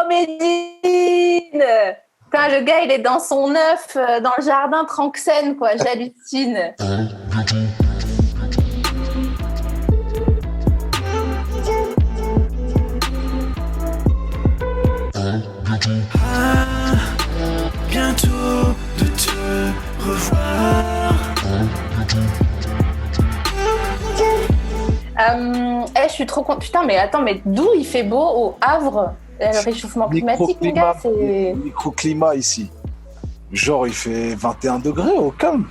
Médine! Putain, le gars, il est dans son œuf, dans le jardin Tranxène, quoi. J'hallucine. Bientôt de te revoir. Je suis trop contente. Putain, mais attends, mais d'où il fait beau au Havre? Le réchauffement climatique, mon gars, c'est... Microclimat ici. Genre, il fait 21 degrés au calme.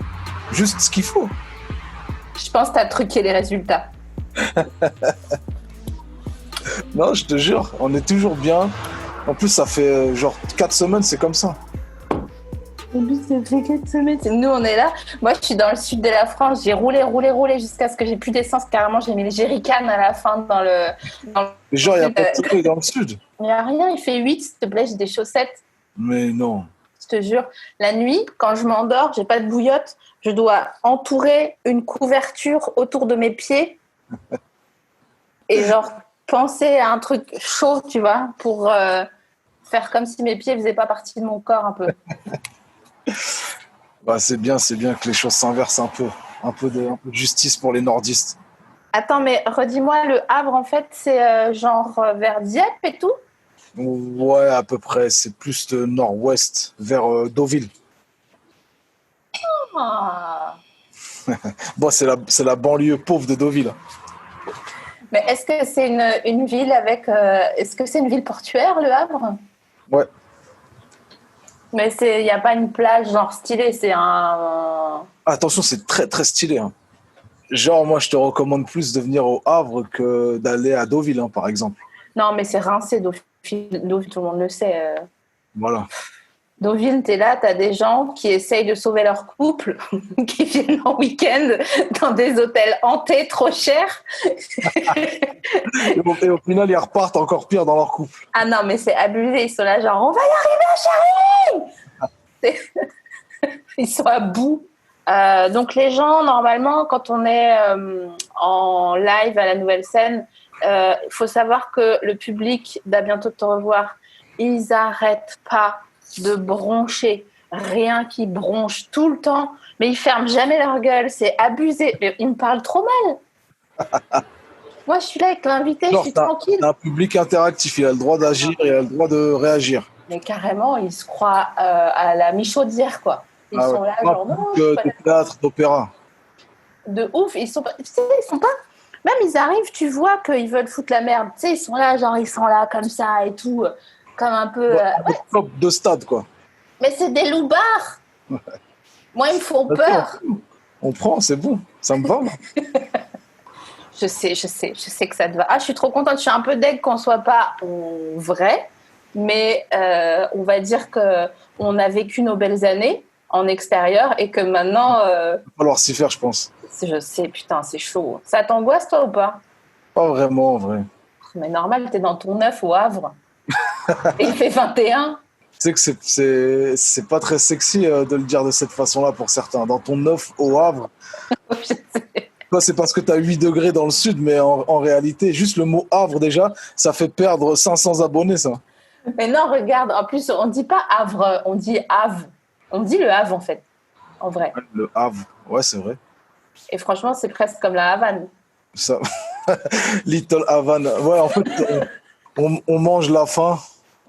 Juste ce qu'il faut. Je pense que t'as truqué les résultats. Non, je te jure, on est toujours bien. En plus, ça fait genre 4 semaines, c'est comme ça. Ça fait 4 semaines. Nous, on est là. Moi, je suis dans le sud de la France. J'ai roulé jusqu'à ce que j'ai plus d'essence. Carrément, j'ai mis les jerrycans à la fin dans le Genre, il n'y a pas de truc dans le sud. Il n'y a rien. Il fait 8, s'il te plaît. J'ai des chaussettes. Mais non. Je te jure. La nuit, quand je m'endors, j'ai pas de bouillotte. Je dois entourer une couverture autour de mes pieds. Et genre, penser à un truc chaud, tu vois, pour faire comme si mes pieds faisaient pas partie de mon corps un peu. Bah, c'est bien que les choses s'inversent un peu. Un peu de justice pour les nordistes. Attends, mais redis-moi, le Havre, en fait, c'est genre vers Dieppe et tout? Ouais, à peu près. C'est plus de nord-ouest, vers Deauville. Ah. Bon, c'est la banlieue pauvre de Deauville. Mais est-ce que c'est une ville avec... est-ce que c'est une ville portuaire, le Havre? Ouais. Mais il n'y a pas une plage genre stylée, c'est un... Attention, c'est très très stylé. Hein. Genre, moi, je te recommande plus de venir au Havre que d'aller à Deauville, hein, par exemple. Non, mais c'est rincé, Deauville, tout le monde le sait. Voilà. Deauville, t'es là, t'as des gens qui essayent de sauver leur couple, qui viennent en week-end dans des hôtels hantés trop chers. Et au final, ils repartent encore pire dans leur couple. Ah non, mais c'est abusé. Ils sont là genre, on va y arriver, chérie. Ils sont à bout. Donc les gens, normalement, quand on est en live à la Nouvelle Scène, il faut savoir que le public d'À bientôt de te revoir, ils n'arrêtent pas de broncher. Rien qui bronche tout le temps. Mais ils ferment jamais leur gueule. C'est abusé. Ils me parlent trop mal. Moi, je suis là avec l'invité, je suis tranquille. T'as un public interactif, il a le droit d'agir et il a le droit de réagir. Mais carrément, ils se croient à la Michaudière, quoi. Ils sont là, genre, non, de théâtre, d'opéra. De ouf, ils sont pas... Même ils arrivent, tu vois qu'ils veulent foutre la merde. Tu sais, ils sont là, genre, ils sont là comme ça et tout, comme un peu... De stade, quoi. Mais c'est des loupards. Ouais. Moi, ils me font peur. On prend, c'est bon, ça me va. Je sais que ça te va. Ah, je suis trop contente, je suis un peu deg qu'on soit pas en vrai, mais on va dire qu'on a vécu nos belles années en extérieur et que maintenant... Il va falloir s'y faire, je pense. Je sais, putain, c'est chaud. Ça t'angoisse, toi, ou pas? Pas vraiment, en vrai. Mais normal, t'es dans ton œuf au Havre. Et il fait 21. Tu sais que c'est pas très sexy de le dire de cette façon-là pour certains. Dans ton œuf au Havre. Je sais. Toi, c'est parce que tu as 8 degrés dans le sud, mais en réalité, juste le mot Havre, déjà, ça fait perdre 500 abonnés, ça. Mais non, regarde, en plus, on dit pas Havre, on dit Havre. On dit le Havre, en fait, en vrai. Le Havre, ouais, c'est vrai. Et franchement, c'est presque comme la Havane. Ça... Little Havane. Ouais, en fait, on mange la faim.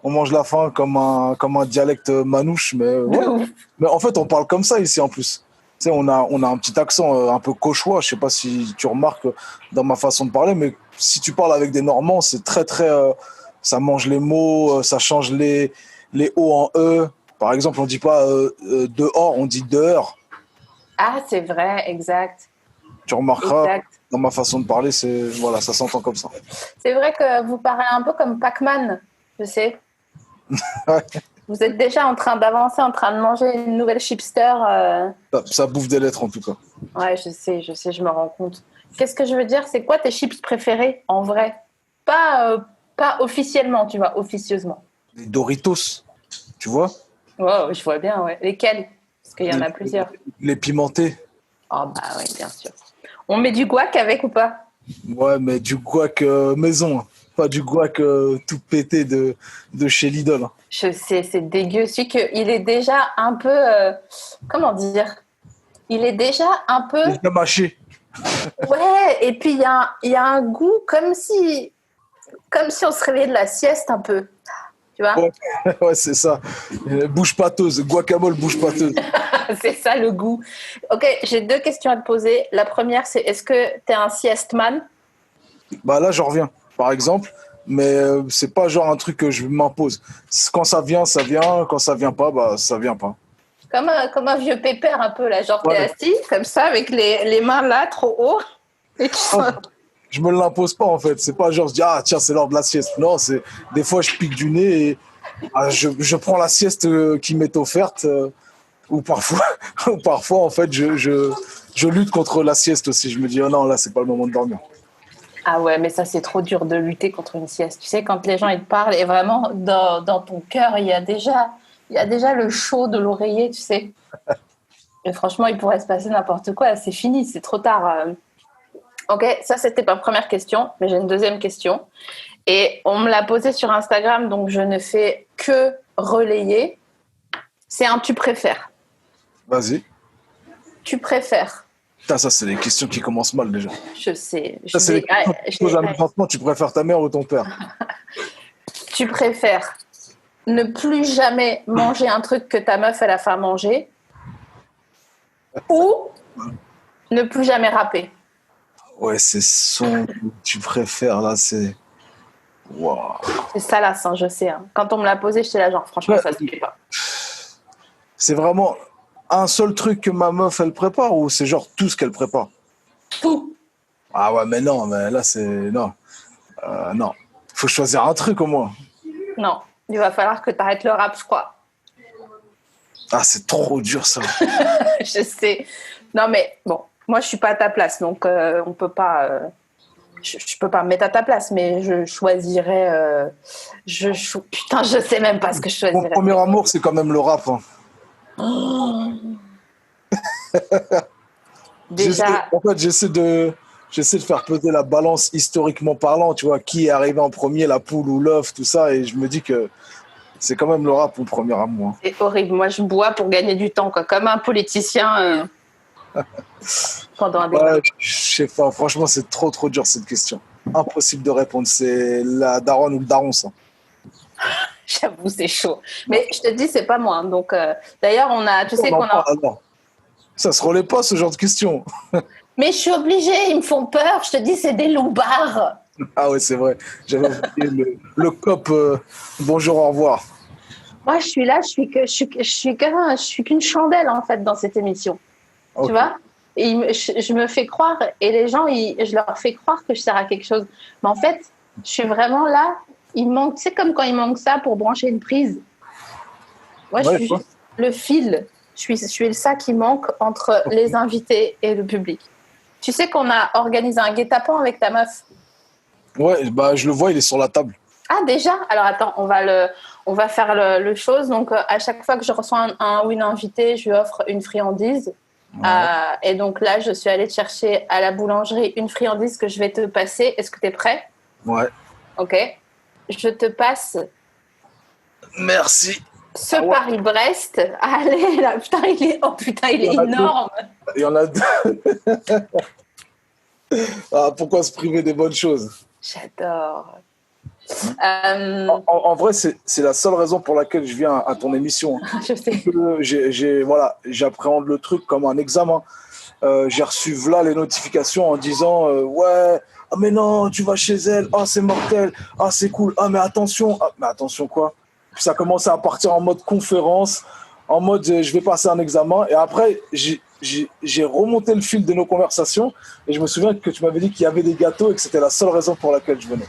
On mange la faim comme un dialecte manouche, mais ouais. Mais en fait, on parle comme ça ici, en plus. Tu sais, on a un petit accent un peu cauchois. Je sais pas si tu remarques dans ma façon de parler, mais si tu parles avec des Normands, c'est très, très... ça mange les mots, ça change les O en E. Par exemple, on dit pas dehors, on dit dehors. Ah, c'est vrai, exact. Tu remarqueras, exact. Dans ma façon de parler, voilà, ça s'entend comme ça. C'est vrai que vous parlez un peu comme Pac-Man, je sais. Ouais. Vous êtes déjà en train d'avancer, en train de manger une nouvelle chipster. Ça bouffe des lettres, en tout cas. Ouais, je sais, je me rends compte. Qu'est-ce que je veux dire? C'est quoi tes chips préférés, en vrai? Pas officiellement, tu vois, officieusement. Les Doritos, tu vois? Ouais, je vois bien, ouais. Lesquels? Parce qu'il y en a plusieurs. Les pimentés. Oh, bah oui, bien sûr. On met du guac avec ou pas? Ouais, mais du guac maison. Pas du guac tout pété de chez Lidl. Hein. Je sais, c'est dégueu. Celui qu'il est déjà un peu... comment dire? Il est déjà un peu... Déjà mâché. Ouais, et puis il y a un goût comme si on se réveillait de la sieste un peu. Tu vois? Ouais, ouais, c'est ça. Bouche pâteuse, guacamole bouche pâteuse. C'est ça le goût. Ok, j'ai 2 questions à te poser. La première, c'est est-ce que tu es un sieste-man? Bah là, j'en reviens, par exemple. Mais c'est pas genre un truc que je m'impose. Quand ça vient, ça vient. Quand ça vient pas, bah ça vient pas. Comme un vieux pépère un peu là, genre t'es Ouais. assis comme ça avec les mains là trop haut et tu Non, je me l'impose pas en fait. C'est pas genre je dis ah tiens c'est l'heure de la sieste. Non, c'est des fois je pique du nez et je prends la sieste qui m'est offerte ou parfois ou parfois en fait je lutte contre la sieste aussi. Je me dis oh non là c'est pas le moment de dormir. Ah ouais, mais ça c'est trop dur de lutter contre une sieste. Tu sais quand les gens ils te parlent et vraiment dans ton cœur il y a déjà le chaud de l'oreiller, tu sais. Et franchement, il pourrait se passer n'importe quoi. C'est fini, c'est trop tard. Ok, ça c'était ma première question, mais j'ai une deuxième question. Et on me l'a posée sur Instagram, donc je ne fais que relayer. C'est un tu préfères. Vas-y. Tu préfères. Putain, ça c'est les questions qui commencent mal déjà. Je sais. Ça c'est les questions que tu poses à l'enfant. Tu préfères ta mère ou ton père? Tu préfères ne plus jamais manger un truc que ta meuf elle a fait à manger ou ne plus jamais rapper. Ouais, c'est son que tu préfères là, c'est waouh. C'est salace, hein, je sais. Hein. Quand on me l'a posé, j'étais là genre franchement Ouais. ça se fait pas. C'est vraiment un seul truc que ma meuf elle prépare ou c'est genre tout ce qu'elle prépare? Tout. Ah ouais, mais non, mais là c'est non. Non. Faut choisir un truc au moins. Non, il va falloir que tu arrêtes le rap, je crois. Ah, c'est trop dur ça. Je sais. Non mais bon, moi je suis pas à ta place, donc on peut pas. Je peux pas me mettre à ta place, mais je choisirais. Putain, je sais même pas ce que je Mon choisirais. premier amour, c'est quand même le rap. Hein. Déjà, En fait, j'essaie de faire peser la balance historiquement parlant, tu vois, qui est arrivé en premier, la poule ou l'œuf, tout ça, et je me dis que c'est quand même le rap mon premier amour. Hein. c'est horrible. Moi, je bois pour gagner du temps, quoi, comme un politicien pendant un débat. Ouais, je sais pas, franchement, c'est trop dur cette question. Impossible de répondre, c'est la daronne ou le daron, ça. J'avoue, c'est chaud. Mais je te dis, c'est pas moi. Hein. Donc, d'ailleurs, tu sais qu'on a. Alors, ça se relaie pas ce genre de questions. Mais je suis obligée, ils me font peur. Je te dis, c'est des loupards. Ah ouais, c'est vrai. J'avais oublié le cop. Bonjour, au revoir. Moi, je suis là, je suis qu'une chandelle en fait dans cette émission. Okay. Tu vois? Et je me fais croire et les gens, je leur fais croire que je sers à quelque chose. Mais en fait, je suis vraiment là. Il manque, c'est comme quand il manque ça pour brancher une prise. Moi, je suis juste le fil. Je suis ça qui manque entre les invités et le public. Tu sais qu'on a organisé un guet-apens avec ta meuf. Ouais, bah je le vois, il est sur la table. Ah déjà? Alors attends, on va faire le chose. Donc à chaque fois que je reçois un ou une invitée, je lui offre une friandise. Ouais. Et donc là, je suis allée chercher à la boulangerie une friandise que je vais te passer. Est-ce que tu es prêt? Ouais. Ok. Je te passe. Merci. Ce Paris-Brest. Allez, là, putain, il est énorme. Il y en a deux. Ah, pourquoi se priver des bonnes choses? J'adore. En vrai, c'est la seule raison pour laquelle je viens à ton émission. Je sais. J'appréhende le truc comme un examen. J'ai reçu là les notifications en disant ouais, ah mais non, tu vas chez elle, ah c'est mortel, ah c'est cool, ah mais attention, quoi? Puis ça commençait à partir en mode conférence, en mode je vais passer un examen, et après j'ai remonté le fil de nos conversations et je me souviens que tu m'avais dit qu'il y avait des gâteaux et que c'était la seule raison pour laquelle je venais.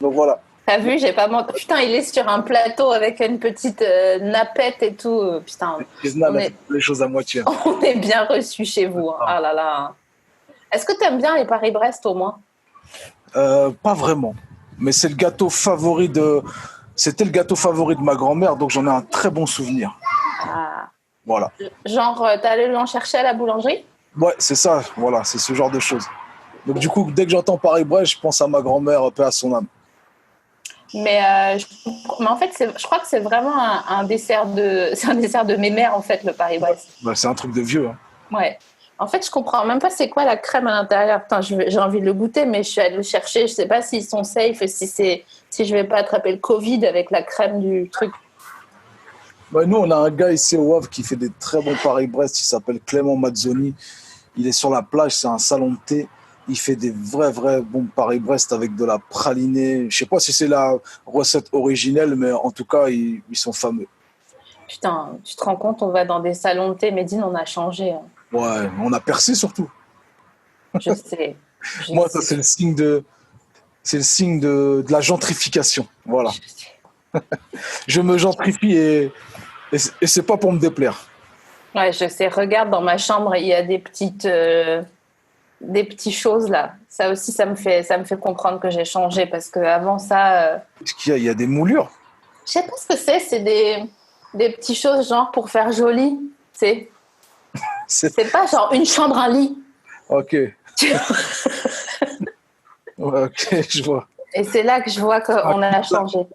Donc voilà. T'as vu, j'ai pas menti. Putain, il est sur un plateau avec une petite nappette et tout. Putain, les choses à moitié. On est bien reçus chez vous. Hein. Ah là là. Est-ce que t'aimes bien les Paris-Brest au moins? Pas vraiment. Mais c'était le gâteau favori de ma grand-mère, donc j'en ai un très bon souvenir. Ah. Voilà. Genre, t'es allé l'en chercher à la boulangerie? Ouais, c'est ça. Voilà, c'est ce genre de choses. Donc du coup, dès que j'entends Paris-Brest, je pense à ma grand-mère, paix à son âme. Mais en fait, je crois que c'est vraiment un dessert c'est un dessert de mes mères, en fait, le Paris-Brest. Bah, c'est un truc de vieux. Hein. Ouais. En fait, je comprends même pas c'est quoi la crème à l'intérieur. Putain, j'ai envie de le goûter, mais je suis allée le chercher. Je sais pas s'ils sont safe et si je vais pas attraper le Covid avec la crème du truc. Bah, nous, on a un gars ici au Havre qui fait des très bons Paris-Brest. Il s'appelle Clément Mazzoni. Il est sur la plage, c'est un salon de thé. Il fait des vrais bons Paris-Brest avec de la pralinée. Je sais pas si c'est la recette originelle, mais en tout cas, ils sont fameux. Putain, tu te rends compte, on va dans des salons de thé. Médine, on a changé. Hein. Ouais, on a percé surtout. Je sais. Moi, ça, c'est le signe de la gentrification. Voilà. Je me gentrifie et c'est pas pour me déplaire. Ouais, je sais. Regarde, dans ma chambre, il y a des petites choses là. Ça aussi, ça me fait comprendre que j'ai changé parce qu'avant ça. Qu'est-ce qu'il y a? Il y a des moulures. Je sais pas ce que c'est. C'est des petites choses genre pour faire joli. C'est pas genre une chambre, un lit. Ok. Ouais, ok, je vois. Et c'est là que je vois qu'on a changé.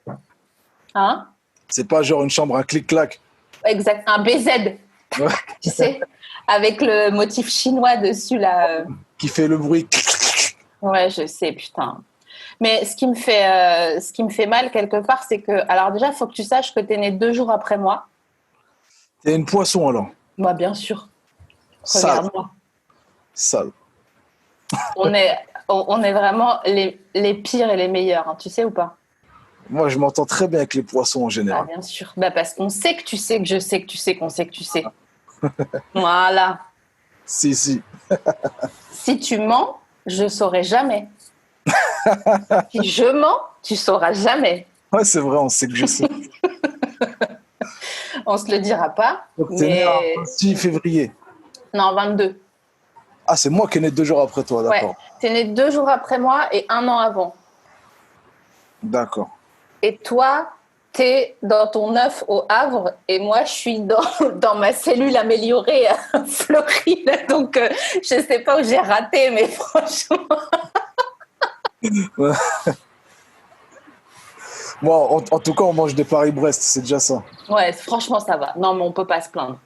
Hein? C'est pas genre une chambre, un clic-clac. Exact, un BZ. Ouais. Tu sais, avec le motif chinois dessus là. Qui fait le bruit. Ouais, je sais, putain. Mais ce qui me fait mal quelque part, c'est que, alors déjà, il faut que tu saches que tu es né 2 jours après moi. T'es une poisson alors. Moi, bien sûr. Sale. Regarde-moi. Sale. On est vraiment les pires et les meilleurs, hein, tu sais ou pas? Moi, je m'entends très bien avec les poissons en Ah, général. bien sûr. Bah, parce qu'on sait que tu sais que je sais que tu sais qu'on sait que tu sais. Voilà. Si. Si tu mens, je saurai jamais. Si je mens, tu sauras jamais. Ouais, c'est vrai, on sait que je sais. On se le dira pas. Donc, t'es né un 6 février. Non, 22. Ah, c'est moi qui est né 2 jours après toi, d'accord. Ouais. T'es né 2 jours après moi et 1 an avant. D'accord. Et toi, t'es dans ton œuf au Havre et moi, je suis dans ma cellule améliorée à Floride. Donc, je sais pas où j'ai raté, mais franchement... Moi, en tout cas, on mange des Paris-Brest, c'est déjà ça. Ouais, franchement, ça va. Non, mais on peut pas se plaindre.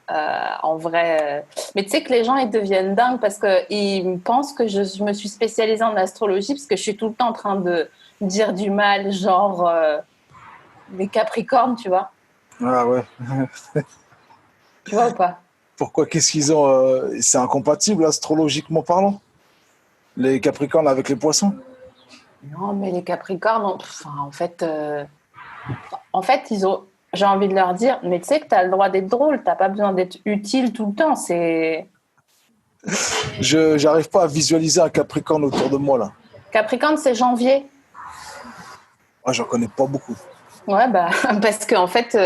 En vrai... Mais tu sais que les gens, ils deviennent dingues parce qu'ils pensent que je me suis spécialisée en astrologie parce que je suis tout le temps en train de dire du mal, genre des Capricornes, tu vois. Ah ouais. Tu vois ou pas? Pourquoi? Qu'est-ce qu'ils ont c'est incompatible astrologiquement parlant? Les Capricornes avec les poissons? Non, mais les Capricornes, en fait, ils ont... J'ai envie de leur dire, mais tu sais que tu as le droit d'être drôle, tu n'as pas besoin d'être utile tout le temps. C'est... J'arrive pas à visualiser un Capricorne autour de moi, là. Capricorne, c'est janvier. Ah, j'en connais pas beaucoup. Ouais, bah, parce qu'en fait,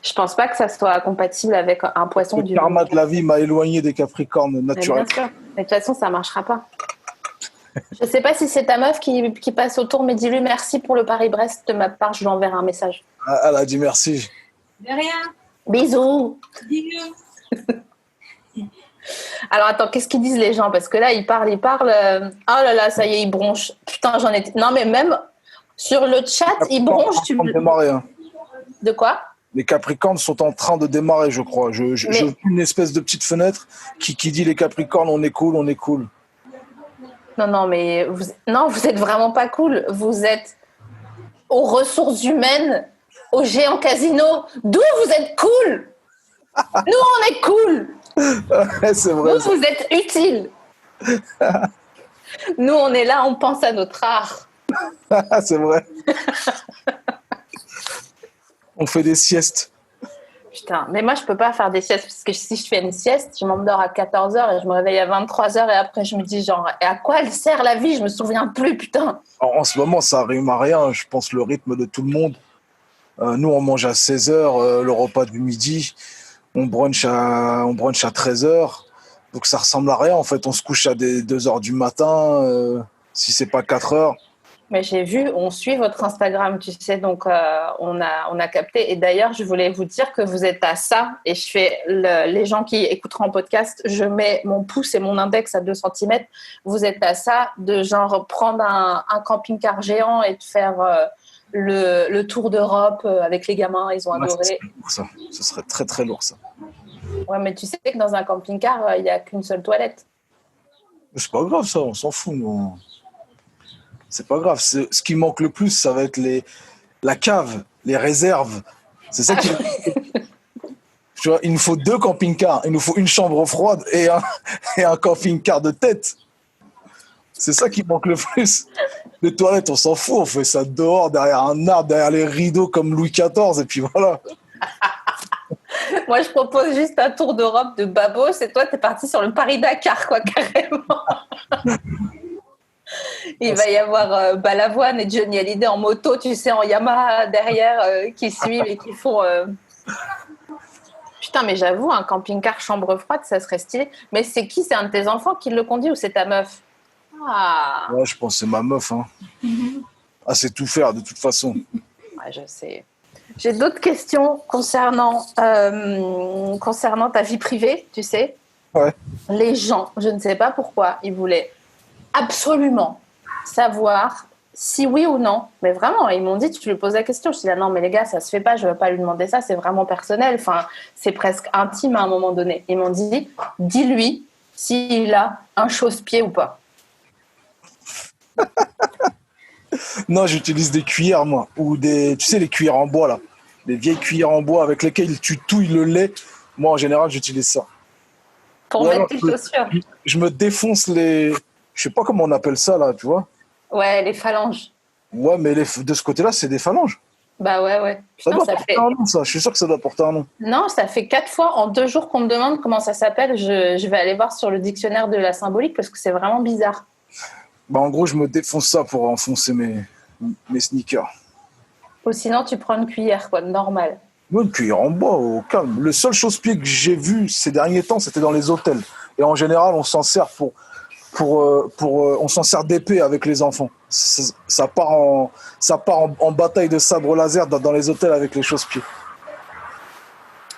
je pense pas que ça soit compatible avec un poisson Le du... karma de la vie m'a éloigné des Capricornes naturels. Bien sûr. Mais de toute façon, ça marchera pas. Je sais pas si c'est ta meuf qui passe autour, mais dis-lui merci pour le Paris-Brest. De ma part, je lui enverrai un message. Ah, elle a dit merci. De rien. Bisous. Bisous. Alors attends, qu'est-ce qu'ils disent les gens? Parce que là, ils parlent. Oh là là, ça y est, ils bronchent. Putain, j'en étais... Non, mais même sur le chat, ils bronchent. De quoi? Les Capricornes sont en train de démarrer, je crois. Je vois une espèce de petite fenêtre qui dit les Capricornes, on est cool, on est cool. Non, mais vous êtes vraiment pas cool. Vous êtes aux ressources humaines, au géant casino. D'où vous êtes cool? Nous, on est cool. Ouais, c'est vrai. Vous êtes utile. Nous, on est là, on pense à notre art. C'est vrai. On fait des siestes. Putain, mais moi, je peux pas faire des siestes parce que si je fais une sieste, je m'endors à 14h et je me réveille à 23h et après, je me dis genre, et à quoi elle sert la vie? Je me souviens plus, putain. En ce moment, ça rime à rien. Je pense le rythme de tout le monde. Nous, on mange à 16h, le repas du midi. On brunch à 13h. Donc, ça ressemble à rien. En fait, on se couche à 2h du matin, si c'est pas 4h. Mais j'ai vu, on suit votre Instagram, tu sais, donc on a capté. Et d'ailleurs, je voulais vous dire que vous êtes à ça. Et je fais, les gens qui écouteront en podcast, je mets mon pouce et mon index à 2 cm. Vous êtes à ça de genre prendre un camping-car géant et de faire le tour d'Europe avec les gamins, ils ont Ouais, adoré. lourd, ça. Ce serait très très lourd ça. Ouais, mais tu sais que dans un camping-car, il n'y a qu'une seule toilette. Mais c'est pas grave ça, on s'en fout nous. C'est pas grave. Ce qui manque le plus, ça va être la cave, les réserves. C'est ça qui. Tu vois, il nous faut 2 camping-cars. Il nous faut une chambre froide et un camping-car de tête. C'est ça qui manque le plus. Les toilettes, on s'en fout. On fait ça dehors, derrière un arbre, derrière les rideaux comme Louis XIV. Et puis voilà. Moi, je propose juste un tour d'Europe de babos et toi, t'es parti sur le Paris-Dakar, quoi, carrément. Il va y avoir Balavoine et Johnny Hallyday en moto, tu sais, en Yamaha derrière, qui suivent et qui font... Putain, mais j'avoue, un camping-car chambre froide, ça serait stylé. Mais c'est qui? C'est un de tes enfants qui le conduit ou c'est ta meuf? Ah, Ouais, je pense que c'est ma meuf. Hein. Ah, c'est tout faire de toute façon. ouais, je sais. J'ai d'autres questions concernant ta vie privée, tu sais. Ouais. Les gens, je ne sais pas pourquoi, ils voulaient absolument savoir si oui ou non. Mais vraiment, ils m'ont dit, tu lui poses la question. Je dis, ah non, mais les gars, ça se fait pas, je ne vais pas lui demander ça, c'est vraiment personnel. Enfin, c'est presque intime à un moment donné. Ils m'ont dit, dis-lui s'il a un chausse-pied ou pas. Non, j'utilise des cuillères, moi. Ou tu sais, les cuillères en bois, là. Les vieilles cuillères en bois avec lesquelles tu touilles le lait. Moi, en général, j'utilise ça. Pour Ou mettre alors, tes chaussures. je me défonce les... Je sais pas comment on appelle ça, là, tu vois. Ouais, les phalanges. Ouais, mais de ce côté-là, c'est des phalanges. Bah ouais. Ça Putain, doit ça porter fait... un nom, ça. Je suis sûr que ça doit porter un nom. Non, ça fait 4 fois en 2 jours qu'on me demande comment ça s'appelle. Je vais aller voir sur le dictionnaire de la symbolique parce que c'est vraiment bizarre. Bah, en gros, je me défonce ça pour enfoncer mes sneakers. Ou sinon, tu prends une cuillère, quoi, normal. Moi, une cuillère en bois, au calme. Le seul chausse-pied que j'ai vu ces derniers temps, c'était dans les hôtels. Et en général, on s'en sert on s'en sert d'épée avec les enfants. Ça part en bataille de sabre laser dans les hôtels avec les chausse-pieds.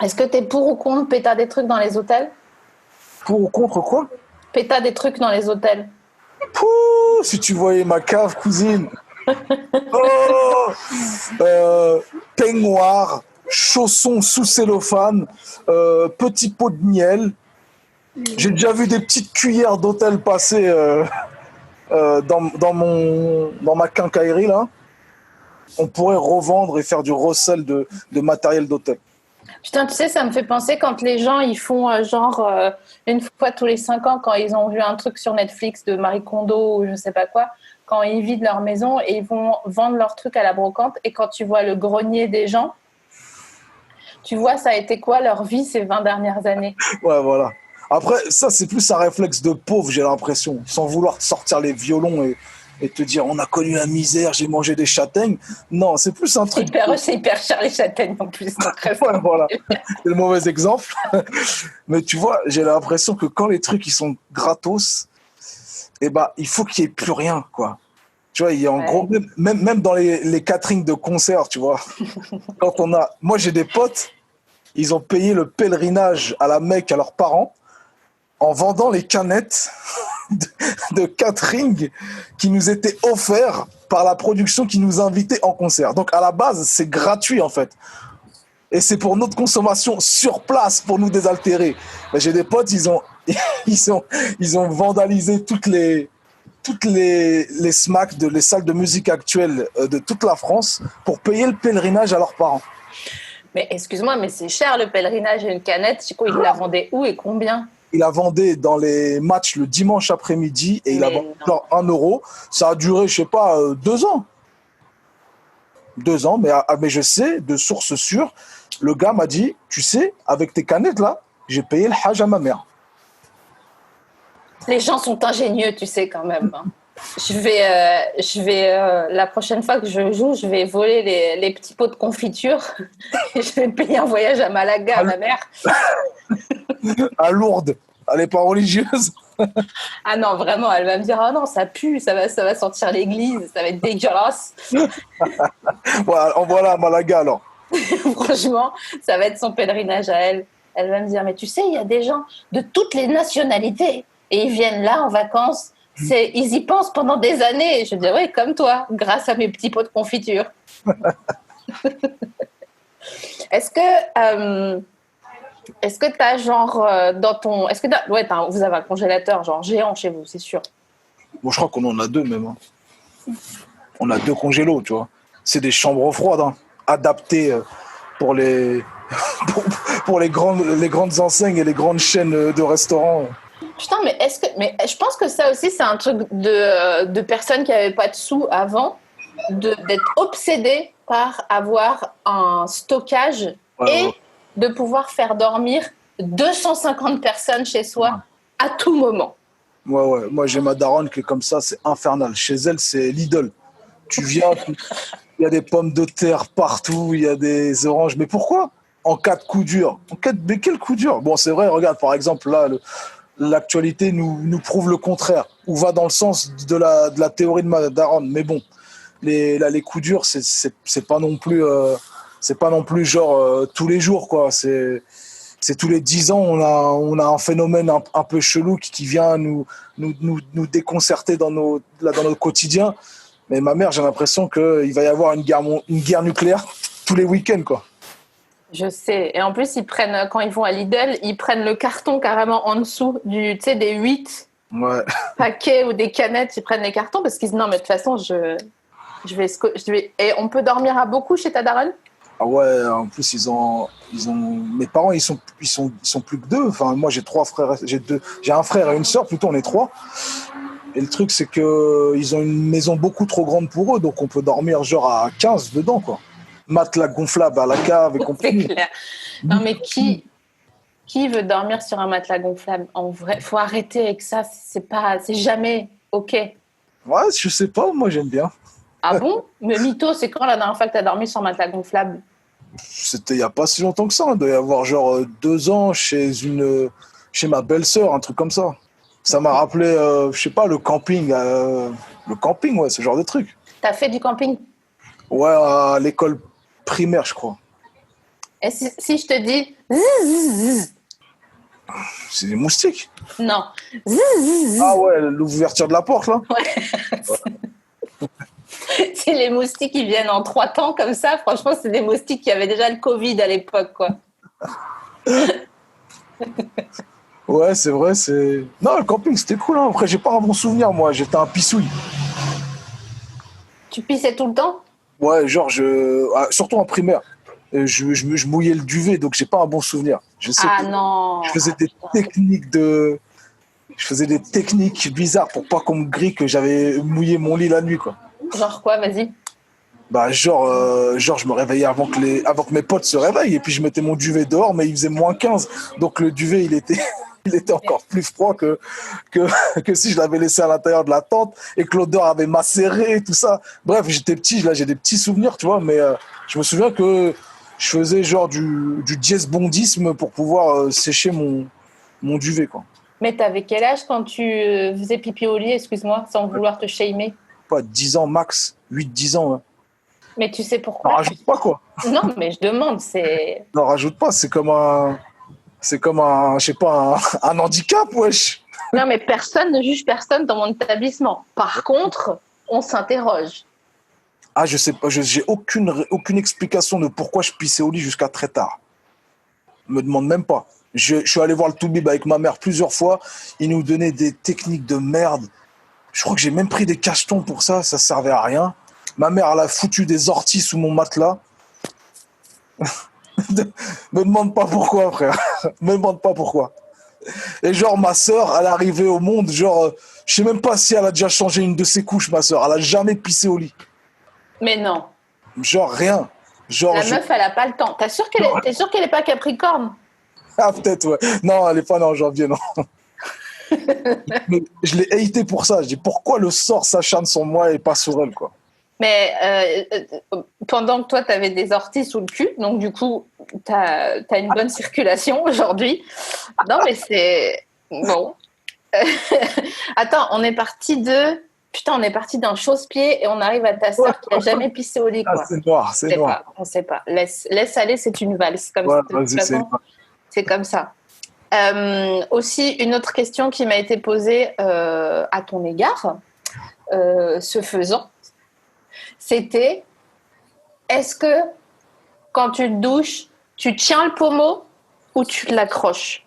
Est-ce que t'es pour ou contre péta des trucs dans les hôtels? Pour ou contre quoi? Péta des trucs dans les hôtels. Pouh, si tu voyais ma cave, cousine. Oh, peignoir, chaussons sous cellophane, petit pot de miel. J'ai déjà vu des petites cuillères d'hôtel passer dans ma quincaillerie là. On pourrait revendre et faire du recel de matériel d'hôtel. Putain, tu sais, ça me fait penser quand les gens, ils font une fois tous les 5 ans, quand ils ont vu un truc sur Netflix de Marie Kondo ou je sais pas quoi, quand ils vident leur maison et ils vont vendre leurs trucs à la brocante. Et quand tu vois le grenier des gens, tu vois, ça a été quoi leur vie ces 20 dernières années? Ouais, voilà. Après, ça, c'est plus un réflexe de pauvre, j'ai l'impression. Sans vouloir te sortir les violons et te dire on a connu la misère, j'ai mangé des châtaignes. Non, c'est plus un truc. C'est hyper cher les châtaignes en plus. Ouais, voilà, c'est le mauvais exemple. Mais tu vois, j'ai l'impression que quand les trucs ils sont gratos, eh ben, il faut qu'il n'y ait plus rien, quoi. Tu vois, il y a en gros, même dans les caterings de concerts, tu vois. Moi, j'ai des potes, ils ont payé le pèlerinage à la Mecque à leurs parents en vendant les canettes de catering qui nous étaient offerts par la production qui nous invitait en concert. Donc, à la base, c'est gratuit, en fait. Et c'est pour notre consommation sur place, pour nous désaltérer. Mais j'ai des potes, ils ont vandalisé toutes les SMAC, les salles de musique actuelles de toute la France pour payer le pèlerinage à leurs parents. Mais excuse-moi, mais c'est cher le pèlerinage et une canette. Chico, il la vendait où et combien? Il la vendait dans les matchs le dimanche après-midi et il a vendu genre 1 euro. Ça a duré, je sais pas, 2 ans. 2 ans, mais je sais, de source sûre, le gars m'a dit, tu sais, avec tes canettes là, j'ai payé le hajj à ma mère. Les gens sont ingénieux, tu sais, quand même. Je vais la prochaine fois que je joue, je vais voler les petits pots de confiture et je vais payer un voyage à Malaga à ma mère. À Lourdes, elle n'est pas religieuse. Ah non, vraiment, elle va me dire, ah non, ça pue, ça va sentir l'église, ça va être dégueulasse. Voilà à Malaga alors. Franchement, ça va être son pèlerinage à elle. Elle va me dire, mais tu sais, il y a des gens de toutes les nationalités et ils viennent là en vacances Ils y pensent pendant des années. Je dis, oui, comme toi, grâce à mes petits pots de confiture. Est-ce que t'as genre dans ton... vous avez un congélateur genre géant chez vous, c'est sûr. Bon, je crois qu'on en a deux même. Hein. On a deux congélos, tu vois. C'est des chambres froides, hein, adaptées pour les pour les grandes enseignes et les grandes chaînes de restaurants. Putain, mais je pense que ça aussi c'est un truc de personnes qui n'avaient pas de sous avant, d'être obsédées par avoir un stockage et de pouvoir faire dormir 250 personnes chez soi à tout moment. Ouais. Moi, j'ai ma daronne qui est comme ça, c'est infernal. Chez elle, c'est Lidl. Tu viens, il y a des pommes de terre partout, il y a des oranges. Mais pourquoi ? En cas de coup dur. Mais quel coup dur ? Bon, c'est vrai, regarde, par exemple, là, l'actualité nous prouve le contraire, ou va dans le sens de la théorie de ma daronne. Mais bon, les coups durs, c'est pas non plus genre tous les jours, quoi. C'est tous les 10 ans, on a un phénomène un peu chelou qui vient nous déconcerter dans notre quotidien. Mais ma mère, j'ai l'impression qu'il va y avoir une guerre nucléaire tous les week-ends, quoi. Je sais. Et en plus, quand ils vont à Lidl, ils prennent le carton carrément en dessous des 8 paquets ou des canettes. Ils prennent les cartons parce qu'ils disent non, mais de toute façon, je vais. Et on peut dormir à beaucoup chez ta daronne ? Ah ouais, en plus, mes parents, ils sont plus que deux. Enfin, moi, j'ai 3 frères, j'ai un frère et une sœur, plutôt, on est 3. Et le truc, c'est qu'ils ont une maison beaucoup trop grande pour eux, donc on peut dormir genre à 15 dedans, quoi. Matelas gonflable à la cave et compagnie. C'est clair. Non, mais qui veut dormir sur un matelas gonflable ? En vrai, faut arrêter avec ça. C'est jamais OK. Ouais, je sais pas, moi j'aime bien. Ah bon ? Mais mytho, c'est quand la dernière fois que t'as dormi sur un matelas gonflable ? C'était il y a pas si longtemps que ça. Il doit y avoir genre 2 ans chez ma belle-sœur, un truc comme ça. Ça m'a rappelé, je sais pas, le camping. Le camping, ouais, ce genre de truc. T'as fait du camping ? Ouais, à l'école primaire, je crois. Et si je te dis zzz, c'est des moustiques. Non. Ah ouais, l'ouverture de la porte, là. Ouais. C'est les moustiques qui viennent en 3 temps comme ça. Franchement, c'est des moustiques qui avaient déjà le Covid à l'époque, quoi. Ouais, c'est vrai, Non, le camping, c'était cool, hein. Après, j'ai pas un bon souvenir, moi. J'étais un pissouille. Tu pissais tout le temps ? Ouais, genre, surtout en primaire. Je mouillais le duvet, donc j'ai pas un bon souvenir. Non. Je faisais des techniques bizarres pour pas qu'on me grille que j'avais mouillé mon lit la nuit, quoi. Genre quoi, vas-y. Bah genre je me réveillais avant que mes potes se réveillent et puis je mettais mon duvet dehors, mais il faisait -15, donc le duvet il était encore plus froid que si je l'avais laissé à l'intérieur de la tente et que l'odeur avait macéré et tout ça. Bref, j'étais petit, là j'ai des petits souvenirs, tu vois, mais je me souviens que je faisais genre du dièse-bondisme pour pouvoir sécher mon duvet, quoi. Mais t'avais quel âge quand tu faisais pipi au lit, excuse-moi, sans vouloir te shamer ? Pas 10 ans max, 8-10 ans. Hein. Mais tu sais pourquoi ? Non, rajoute pas, quoi. Non, mais je demande, c'est... Non, rajoute pas, c'est comme un, je sais pas, un handicap, wesh. Non, mais personne ne juge personne dans mon établissement. Par contre, on s'interroge. Ah, je sais pas, j'ai aucune explication de pourquoi je pissais au lit jusqu'à très tard. Me demande même pas. Je suis allé voir le Toubib avec ma mère plusieurs fois. Il nous donnait des techniques de merde. Je crois que j'ai même pris des cachetons pour ça servait à rien. Ma mère, elle a foutu des orties sous mon matelas. Me demande pas pourquoi, frère. Me demande pas pourquoi. Et genre, ma sœur, elle est arrivée au monde, genre, je sais même pas si elle a déjà changé une de ses couches, ma sœur. Elle a jamais pissé au lit. Mais non. Genre, rien. Genre, la meuf, elle a pas le temps. T'es sûr qu'elle est pas Capricorne ? Ah, peut-être, ouais. Non, elle est pas née en janvier, non. Mais je l'ai haïté pour ça. Je dis, pourquoi le sort s'acharne sur moi et pas sur elle, quoi. Mais pendant que toi, tu avais des orties sous le cul, donc du coup, tu as une bonne circulation aujourd'hui. Non, mais c'est... Bon. Attends, on est parti d'un chausse-pied et on arrive à ta sœur qui n'a jamais pissé au lit, quoi. Ah, c'est noir, c'est noir. On sait pas. Laisse aller, c'est une valse. Comme ouais, ça. vas-y, C'est comme ça. Aussi, une autre question qui m'a été posée à ton égard, ce faisant, c'était est-ce que quand tu te douches, tu tiens le pommeau ou tu te l'accroches?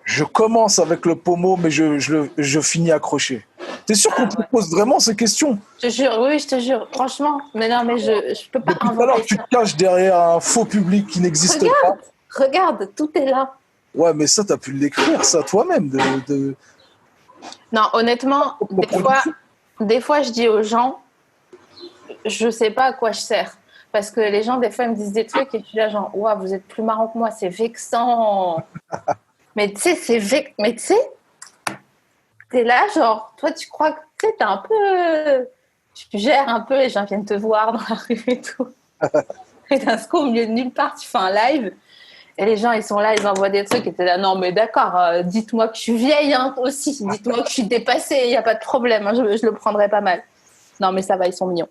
Je commence avec le pommeau, mais je finis accroché. T'es sûr qu'on te pose vraiment ces questions? Je te jure, oui, je te jure, franchement. Mais non, mais je peux pas Depuis tout à l'heure, inventer tu ça. te caches derrière un faux public qui n'existe pas. Regarde, tout est là. Ouais, mais ça, t'as pu l'écrire, ça, toi-même. Non, honnêtement, Autoproduction. des fois, je dis aux gens, je sais pas à quoi je sers. Parce que les gens, des fois, ils me disent des trucs et je suis là, genre, ouah, vous êtes plus marrant que moi, c'est vexant. Mais tu sais, Mais tu sais, t'es là, genre, toi, tu crois que tu sais, t'es un peu. Tu gères un peu, les gens viennent te voir dans la rue et tout. Et d'un coup, au milieu de nulle part, tu fais un live. Et les gens, ils sont là, ils envoient des trucs. Et t'es là, non, mais d'accord, dites-moi que je suis vieille hein, aussi. Dites-moi que je suis dépassée, il n'y a pas de problème. Hein, je le prendrai pas mal. Non, mais ça va, ils sont mignons.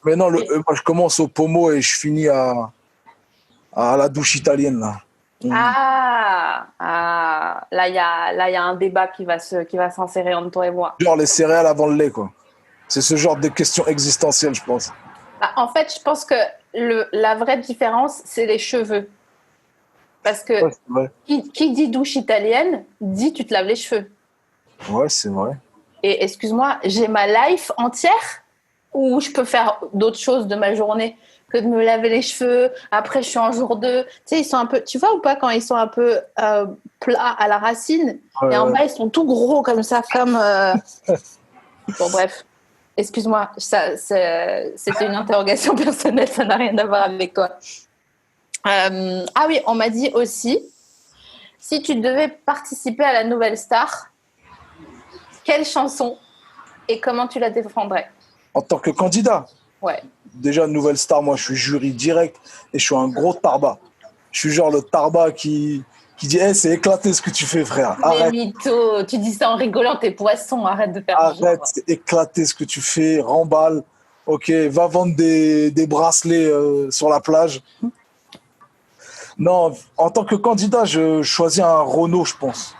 Mais non, moi, je commence au pommeau et je finis à la douche italienne, là. Là, il y a un débat qui va s'insérer entre toi et moi. Genre les céréales avant le lait, quoi. C'est ce genre de questions existentielles, je pense. Bah, en fait, je pense que la vraie différence, c'est les cheveux. Parce que Ouais, c'est vrai. qui dit douche italienne, dit tu te laves les cheveux. Ouais, c'est vrai. Et excuse-moi, j'ai ma life entière où je peux faire d'autres choses de ma journée que de me laver les cheveux. Après, je suis en jour 2. Tu sais, ils sont un peu... Tu vois ou pas quand ils sont un peu plats à la racine et en bas, ils sont tout gros comme ça, comme... Bon, bref. Excuse-moi, c'était une interrogation personnelle, ça n'a rien à voir avec toi. Ah oui, on m'a dit aussi, si tu devais participer à la Nouvelle Star, quelle chanson et comment tu la défendrais? En tant que candidat, Ouais. déjà, Nouvelle Star, moi, je suis jury direct et je suis un gros tarba. Je suis genre le tarba qui dit hey, c'est éclaté ce que tu fais, frère. Mais Arrête, mytho, tu dis ça en rigolant, t'es poisson, arrête de faire genre. arrête, c'est éclaté ce que tu fais, remballe. Ok, va vendre des bracelets sur la plage. Non, en tant que candidat, je choisis un Renault, je pense.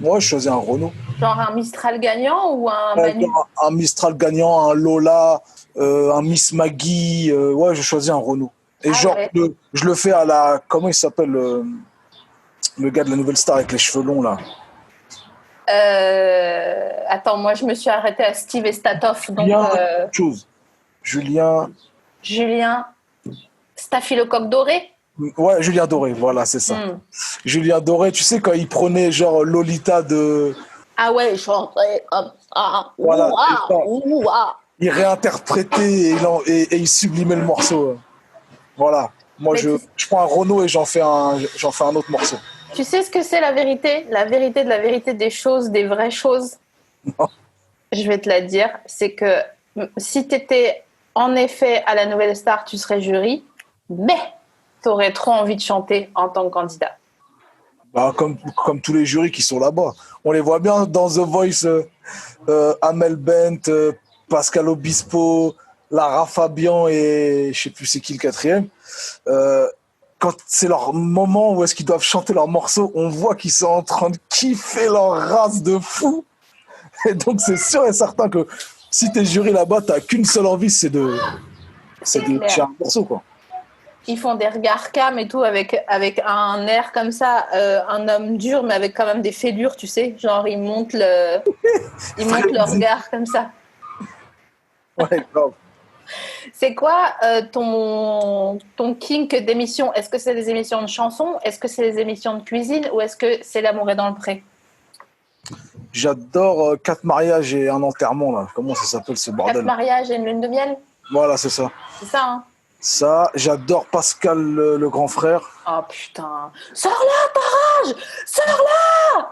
Moi, je choisis un Renault. Genre un Mistral gagnant ou un Manu? Un Mistral gagnant, un Lola, un Miss Maggie. Ouais, je choisis un Renault. Et Ah genre, ouais. je le fais à la... Comment il s'appelle le gars de la Nouvelle Star avec les cheveux longs, là? Attends, moi je me suis arrêtée à Steve et Statoff, donc Julien, chose. Julien... Julien, Staphylocoque doré. Ouais, Julien Doré, voilà, c'est ça. Hmm. Julien Doré, tu sais, quand il prenait genre Lolita de... Ah ouais, je chantais comme ça. Voilà, Ouah, c'est ça. ouah. Il réinterprétait et il sublimait le morceau. Voilà. Moi, Mais je prends un Renault et j'en fais un autre morceau. Tu sais ce que c'est la vérité? La vérité de la vérité des choses, des vraies choses? Non. Je vais te la dire. C'est que si tu étais en effet à la Nouvelle Star, tu serais jury, mais tu aurais trop envie de chanter en tant que candidat. Bah, comme tous les jurys qui sont là-bas. On les voit bien dans The Voice, Amel Bent, Pascal Obispo, Lara Fabian et je sais plus c'est qui le quatrième. Quand c'est leur moment où est-ce qu'ils doivent chanter leur morceau, on voit qu'ils sont en train de kiffer leur race de fou. Et donc c'est sûr et certain que si t'es jury là-bas, t'as qu'une seule envie, c'est de clair. tirer un morceau, quoi. Ils font des regards cam et tout avec un air comme ça, un homme dur mais avec quand même des fêlures, tu sais. Genre ils montent le regard comme ça. Ouais, grave. C'est quoi ton kink d'émission? Est-ce que c'est des émissions de chansons? Est-ce que c'est des émissions de cuisine? Ou est-ce que c'est L'amour est dans le pré? J'adore 4 mariages et un enterrement, là. Comment ça s'appelle ce 4 bordel? mariages et une lune de miel? Voilà, c'est ça. C'est ça, hein? Ça, j'adore Pascal, le grand frère. Oh putain. Sors-la, Tarage! Sors-la!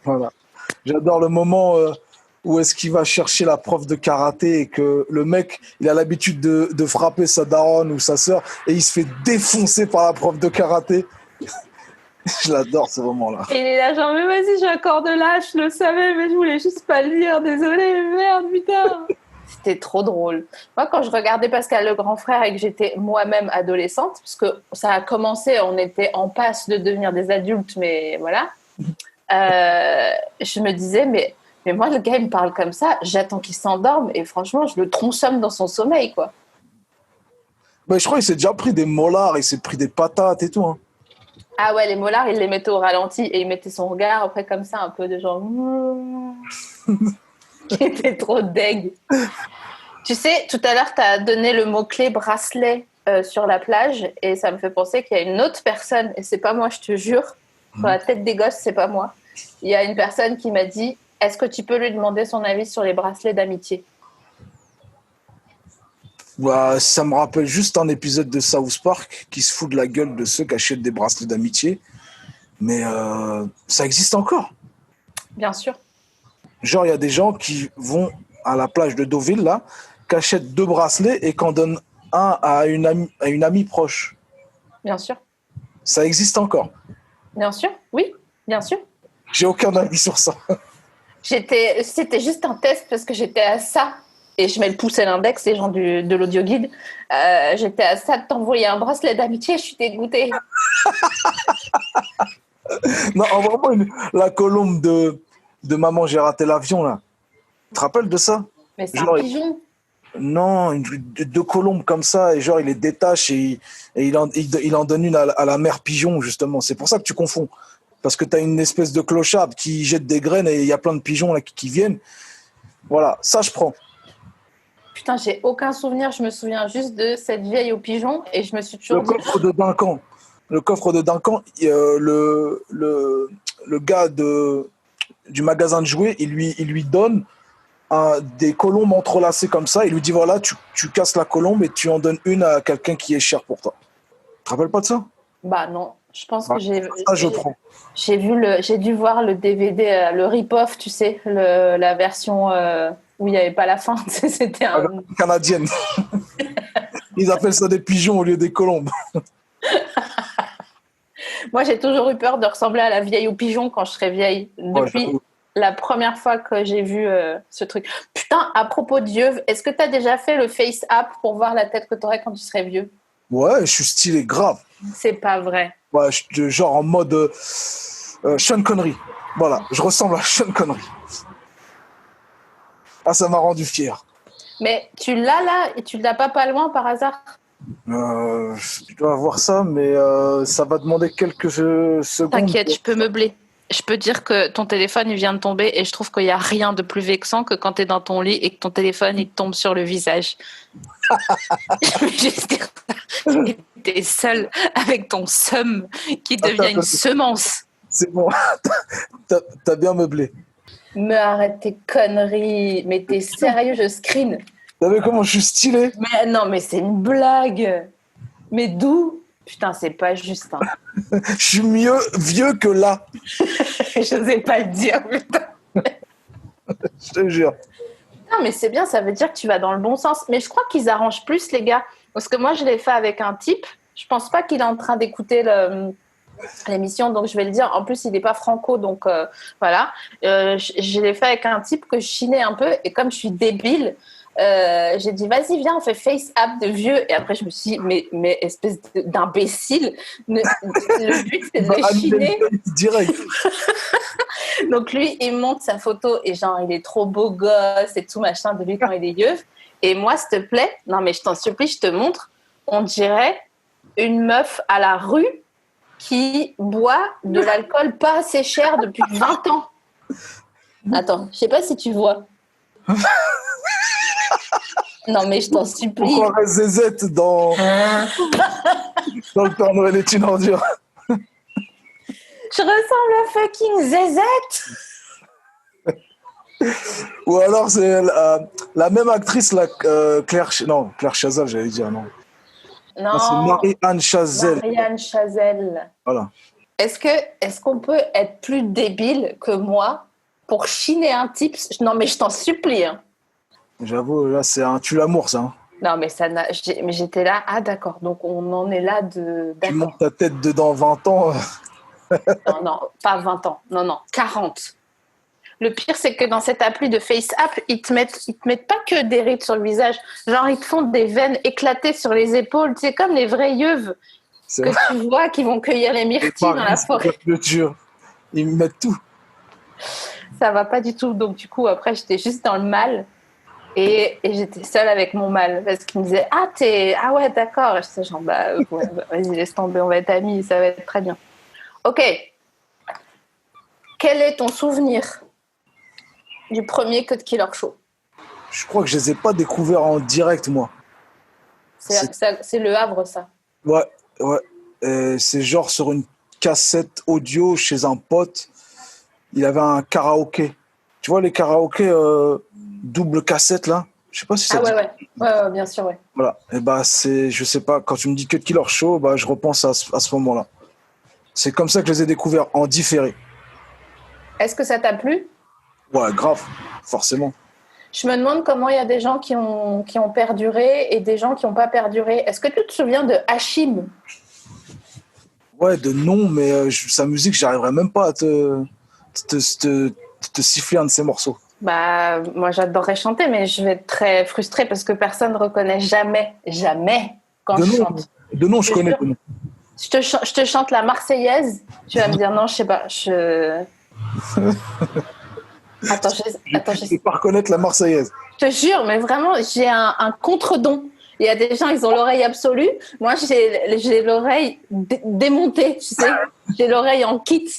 Voilà. J'adore le moment où est-ce qu'il va chercher la prof de karaté et que le mec, il a l'habitude de frapper sa daronne ou sa sœur et il se fait défoncer par la prof de karaté. Je l'adore, ce moment-là. Et il est là, genre, mais vas-y, j'ai un corps de lâche, je le savais, mais je voulais juste pas le dire, désolé, merde, putain. C'était trop drôle. Moi, quand je regardais Pascal le grand frère et que j'étais moi-même adolescente, parce que ça a commencé, on était en passe de devenir des adultes, mais voilà, je me disais, mais moi, le gars, il me parle comme ça, j'attends qu'il s'endorme et franchement, je le tronçonne dans son sommeil, quoi. Mais je crois qu'il s'est déjà pris des molars, il s'est pris des patates et tout. Hein. Ah ouais, les molars, il les mettait au ralenti et il mettait son regard après comme ça, un peu de genre... qui était trop deg. Tu sais, tout à l'heure, tu as donné le mot-clé bracelet sur la plage et ça me fait penser qu'il y a une autre personne, et c'est pas moi, je te jure, sur la tête des gosses, c'est pas moi. Il y a une personne qui m'a dit, est-ce que tu peux lui demander son avis sur les bracelets d'amitié? Bah, ça me rappelle juste un épisode de South Park qui se fout de la gueule de ceux qui achètent des bracelets d'amitié. Mais ça existe encore. Bien sûr. Genre, il y a des gens qui vont à la plage de Deauville, là, qui achètent 2 bracelets et qui en donnent un à une amie proche. Bien sûr. Ça existe encore. Bien sûr, oui, bien sûr. J'ai aucun avis sur ça. C'était juste un test parce que j'étais à ça, et je mets le pouce et l'index, les gens de l'audio guide, j'étais à ça de t'envoyer un bracelet d'amitié, je suis dégoûtée. Non, vraiment, la colombe de Maman, j'ai raté l'avion, là. Tu te rappelles de ça? Mais c'est Genre, un pigeon. Non, 2 colombes comme ça, et genre, il les détache et il en donne une à la mère pigeon, justement. C'est pour ça que tu confonds. Parce que tu as une espèce de clocharde qui jette des graines et il y a plein de pigeons là qui viennent. Voilà, ça, je prends. Putain, j'ai aucun souvenir, je me souviens juste de cette vieille au pigeon, et je me suis toujours Le coffre de Duncan. Le coffre de Duncan, le gars du magasin de jouets, il lui donne des colombes entrelacées comme ça. Il lui dit, voilà, tu casses la colombe et tu en donnes une à quelqu'un qui est cher pour toi. Tu te rappelles pas de ça? Bah non, je pense que Ça, je prends. j'ai dû voir le DVD, le rip-off, tu sais, la version où il n'y avait pas la fin. C'était un... Canadienne. Ils appellent ça des pigeons au lieu des colombes. Moi, j'ai toujours eu peur de ressembler à la vieille au pigeon quand je serai vieille. Depuis Ouais, la première fois que j'ai vu ce truc. Putain, à propos de vieux, est-ce que tu as déjà fait le face app pour voir la tête que tu aurais quand tu serais vieux? ouais, je suis stylé grave. C'est pas vrai. Ouais, genre en mode Sean Connery. Voilà, je ressemble à Sean Connery. Ah, ça m'a rendu fier. Mais tu l'as là et tu l'as pas loin par hasard? Je dois avoir ça, mais ça va demander quelques secondes. T'inquiète, je peux meubler. Je peux dire que ton téléphone il vient de tomber et je trouve qu'il n'y a rien de plus vexant que quand tu es dans ton lit et que ton téléphone il te tombe sur le visage. Juste dire que t'es seul avec ton seum qui devient une semence. C'est bon, t'as bien meublé. Mais arrête tes conneries. Mais t'es sérieux, je screen. T'as vu comment je suis stylé? Mais non, mais c'est une blague. Mais d'où? Putain, c'est pas juste. Hein. Je suis mieux vieux que là. Je sais pas le dire, putain. Je te jure. Non, mais c'est bien, ça veut dire que tu vas dans le bon sens. Mais je crois qu'ils arrangent plus, les gars. Parce que moi, je l'ai fait avec un type. Je pense pas qu'il est en train d'écouter l'émission, donc je vais le dire. En plus, il n'est pas franco, donc voilà. Je l'ai fait avec un type que je chinais un peu. Et comme je suis débile, j'ai dit, vas-y, viens, on fait face app de vieux. Et après, je me suis dit, mais espèce d'imbécile. Le but, c'est de les chiner. Direct. Donc lui, il monte sa photo et genre, il est trop beau gosse et tout machin de lui quand il est yeuve. Et moi, s'il te plaît, non mais je t'en supplie, je te montre, on dirait une meuf à la rue qui boit de l'alcool pas assez cher depuis 20 ans. Attends, je sais pas si tu vois. Non mais je t'en supplie. On croirait Zézette dans le Père Noël est une ordure. Je ressemble à fucking Zézette. Ou alors c'est la même actrice, Claire Chazal, j'allais dire, non. Non, C'est Marie-Anne Chazelle. Marianne Chazelle. Voilà. Est-ce qu'on peut être plus débile que moi pour chiner un type? Non mais je t'en supplie. Hein. J'avoue, là, c'est un tue-l'amour, ça. Hein. Non, mais mais j'étais là. Ah, d'accord. Donc, on en est là de. Tu montes ta tête dedans 20 ans. Non, pas 20 ans. Non, 40. Le pire, c'est que dans cette appli de FaceApp, ils te mettent pas que des rides sur le visage. Genre, ils te font des veines éclatées sur les épaules. C'est comme les vrais yeuves C'est que tu vois qui vont cueillir les myrtilles dans la forêt. Je te jure. Ils me mettent tout. Ça va pas du tout. Donc, du coup, après, j'étais juste dans le mal. Et j'étais seule avec mon mal. Parce qu'il me disait, ah ouais, d'accord. Et j'étais genre, vas-y, laisse tomber, on va être amis, ça va être très bien. Ok. Quel est ton souvenir du premier Cut Killer Show? Je crois que je les ai pas découverts en direct, moi. C'est Le Havre, ça. Ouais. C'est genre sur une cassette audio chez un pote. Il avait un karaoké. Tu vois les karaokés double cassette là? Je sais pas si ça dit. Ouais, bien sûr, ouais. Voilà. Et je sais pas, quand tu me dis Cut Killer Show, je repense à ce moment-là. C'est comme ça que je les ai découverts en différé. Est-ce que ça t'a plu? Ouais, grave, forcément. Je me demande comment il y a des gens qui ont perduré et des gens qui n'ont pas perduré. Est-ce que tu te souviens de Hachim? Ouais, de nom, mais sa musique, j'arriverais même pas à te siffler un de ses morceaux. Moi, j'adorerais chanter, mais je vais être très frustrée parce que personne ne reconnaît jamais quand je chante. De nom, je connais. Je te chante la Marseillaise, tu vas me dire non, je sais pas. Attends, je sais pas reconnaître la Marseillaise. Je te jure, mais vraiment, j'ai un contre-don. Il y a des gens, ils ont l'oreille absolue. Moi, j'ai l'oreille démontée, tu sais. J'ai l'oreille en kit.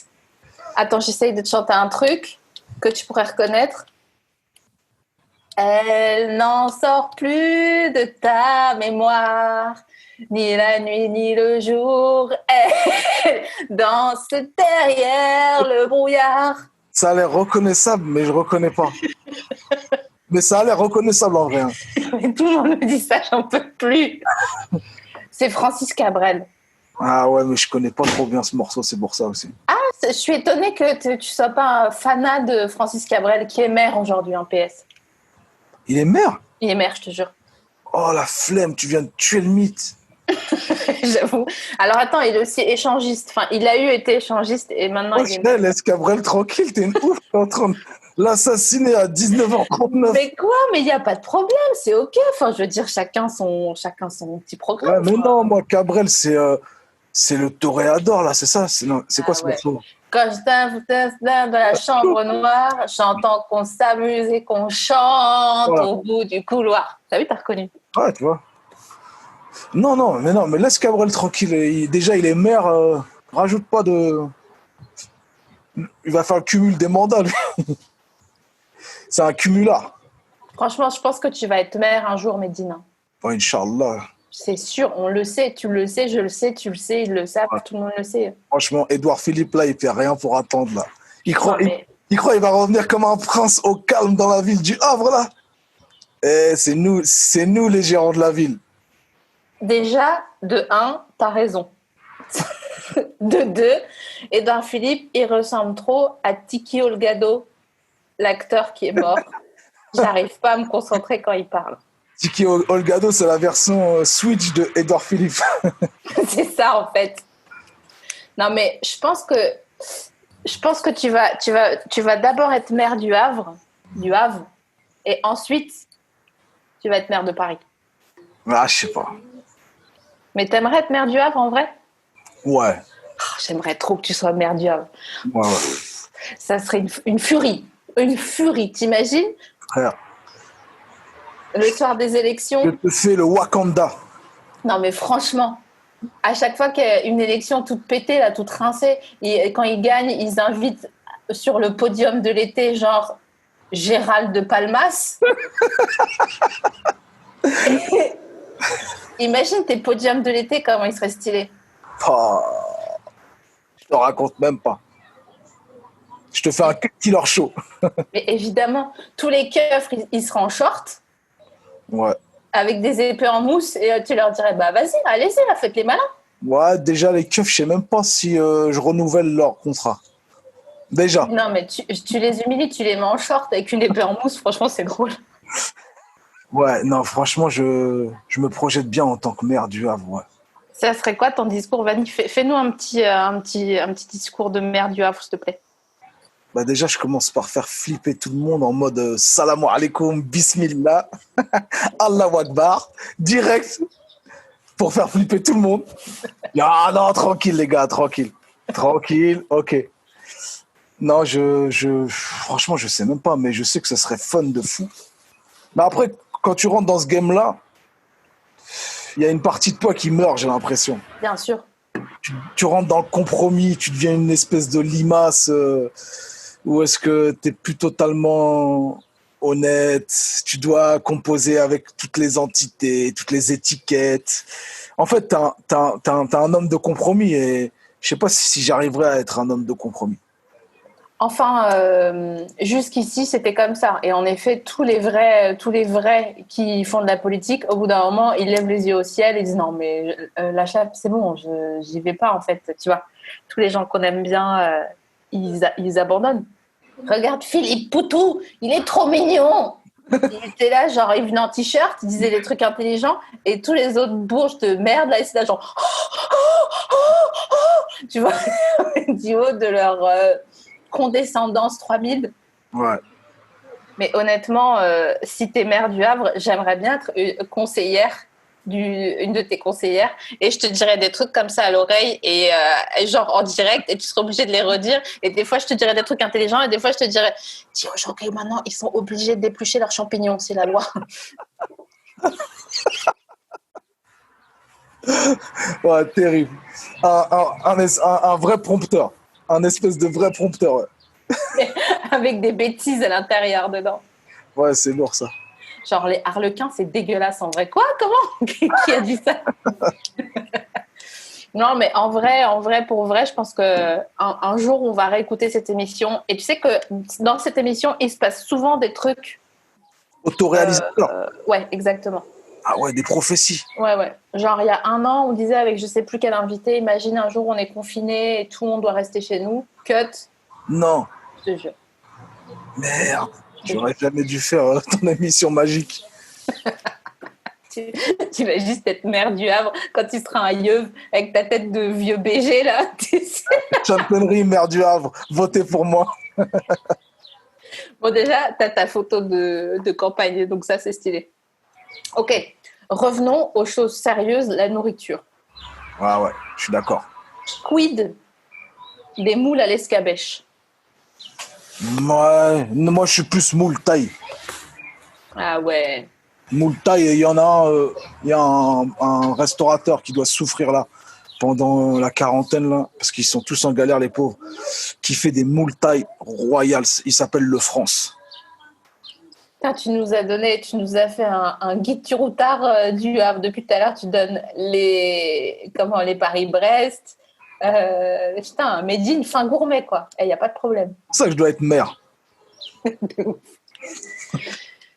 Attends, j'essaye de te chanter un truc que tu pourrais reconnaître. Elle n'en sort plus de ta mémoire, ni la nuit ni le jour. Elle danse derrière le brouillard. Ça a l'air reconnaissable, mais je reconnais pas. Mais ça a l'air reconnaissable en vrai. Mais tout le monde me dit ça, j'en peux plus. C'est Francis Cabrel. Ah ouais, mais je connais pas trop bien ce morceau, c'est pour ça aussi. Ah, je suis étonnée que tu sois pas un fanat de Francis Cabrel, qui est maire aujourd'hui en PS. Il est maire? Il est maire, je te jure. Oh la flemme, tu viens de tuer le mythe. J'avoue. Alors attends, il est aussi échangiste. Enfin, il a été échangiste et maintenant il est maire. Laisse Cabrel tranquille, t'es une ouf, t'es en train de l'assassiner à 19h39. Mais quoi? Mais il n'y a pas de problème, c'est ok. Enfin, je veux dire, chacun son petit programme. Ouais, mais non, moi, Cabrel, c'est le toréador, là, c'est ça? C'est quoi ce morceau? Quand je t'invite dans la chambre noire, j'entends qu'on s'amuse et qu'on chante au bout du couloir. T'as vu, t'as reconnu? Ouais, tu vois. Non, mais laisse Cabrel tranquille. Déjà, il est maire, rajoute pas de... Il va faire le cumul des mandats, lui. C'est un cumulard. Franchement, je pense que tu vas être maire un jour, Medina. Oh, Inch'Allah. C'est sûr, on le sait, tu le sais, je le sais, tu le sais, il le sait, tout le monde le sait. Franchement, Édouard Philippe, là, il fait rien pour attendre, là. Il croit qu'il va revenir comme un prince au calme dans la ville du Havre, là. Et c'est nous les gérants de la ville. Déjà, de 1, t'as raison. De 2, Édouard Philippe, il ressemble trop à Tiki Olgado, l'acteur qui est mort. J'arrive pas à me concentrer quand il parle. Tiki Olgado, c'est la version Switch de Édouard Philippe. C'est ça, en fait. Non, mais je pense que tu vas d'abord être maire du Havre, et ensuite, tu vas être maire de Paris. Ah, je sais pas. Mais t'aimerais être maire du Havre, en vrai? Ouais. Oh, j'aimerais trop que tu sois maire du Havre. Ouais. Ça serait une furie. Une furie, t'imagines? Frère. Le soir des élections. Je te fais le Wakanda. Non, mais franchement, à chaque fois qu'il y a une élection toute pétée, là, toute rincée, quand ils gagnent, ils invitent sur le podium de l'été, genre Gérald de Palmas. Imagine tes podiums de l'été, comment ils seraient stylés. Oh, je te raconte même pas. Je te fais un killer show. Mais évidemment, tous les keufs, ils seraient en short. Ouais. Avec des épées en mousse, et tu leur dirais, vas-y, allez-y, là, faites les malins. Ouais, déjà, les keufs, je sais même pas si je renouvelle leur contrat. Déjà. Non, mais tu les humilies, tu les mets en short avec une épée en mousse, franchement, c'est drôle. Ouais, non, franchement, je me projette bien en tant que maire du Havre, ouais. Ça serait quoi ton discours, Vanny? Fais-nous un petit discours de maire du Havre, s'il te plaît. Bah déjà, je commence par faire flipper tout le monde en mode salam alaikum, bismillah, Allahu Akbar, direct pour faire flipper tout le monde. Ah non, tranquille les gars, tranquille. Tranquille, ok. Non, franchement, je sais même pas, mais je sais que ce serait fun de fou. Mais après, quand tu rentres dans ce game-là, il y a une partie de toi qui meurt, j'ai l'impression. Bien sûr. Tu rentres dans le compromis, tu deviens une espèce de limace, ou est-ce que tu n'es plus totalement honnête, tu dois composer avec toutes les entités, toutes les étiquettes. En fait, t'es un homme de compromis et je sais pas si j'arriverai à être un homme de compromis. Enfin, jusqu'ici, c'était comme ça. Et en effet, tous les vrais qui font de la politique, au bout d'un moment, ils lèvent les yeux au ciel et disent non, mais l'achat, c'est bon, j'y vais pas en fait. Tu vois, tous les gens qu'on aime bien, ils abandonnent. Regarde Philippe Poutou, il est trop mignon. Il était là, genre, il venait en t-shirt, il disait des trucs intelligents, et tous les autres bourges de merde, là, ils étaient là, genre, tu vois, du haut de leur condescendance 3000. Ouais. Mais honnêtement, si t'es maire du Havre, j'aimerais bien être une de tes conseillères, et je te dirais des trucs comme ça à l'oreille, et genre en direct, et tu serais obligé de les redire. Et des fois, je te dirais des trucs intelligents, et des fois, je te dirais, dis aux gens que maintenant, ils sont obligés d'éplucher leurs champignons, c'est la loi. Ouais, terrible. Un vrai prompteur. Un espèce de vrai prompteur. Ouais, Avec des bêtises à l'intérieur dedans. ouais, c'est lourd ça. Genre, les harlequins, c'est dégueulasse en vrai. Quoi? Comment? Qui a dit ça? Non, mais en vrai, pour vrai, je pense qu'un jour, on va réécouter cette émission. Et tu sais que dans cette émission, il se passe souvent des trucs. Autoréalisateur. Ouais, exactement. Ah ouais, des prophéties. Ouais. Genre, il y a un an, on disait avec je sais plus quel invité, imagine un jour, on est confiné et tout le monde doit rester chez nous. Cut. Non. Je te jure. Merde. J'aurais jamais dû faire ton émission magique. Tu vas juste être maire du Havre quand tu seras un yeuve avec ta tête de vieux BG là. Championnerie, maire du Havre, votez pour moi. Bon, déjà, tu as ta photo de campagne, donc ça, c'est stylé. Ok, revenons aux choses sérieuses, la nourriture. Ouais, je suis d'accord. Quid des moules à l'escabèche? Ouais, moi je suis plus moule taille. Ah ouais. Moule taille, il y en a il y a un restaurateur qui doit souffrir là pendant la quarantaine là, parce qu'ils sont tous en galère les pauvres, qui fait des moules taille royales. Il s'appelle Le France. Putain, tu nous as fait un guide du routard du Havre. Depuis tout à l'heure, tu donnes les Paris-Brest. Putain, made in fin gourmet quoi. Il n'y a pas de problème. C'est pour ça que je dois être maire.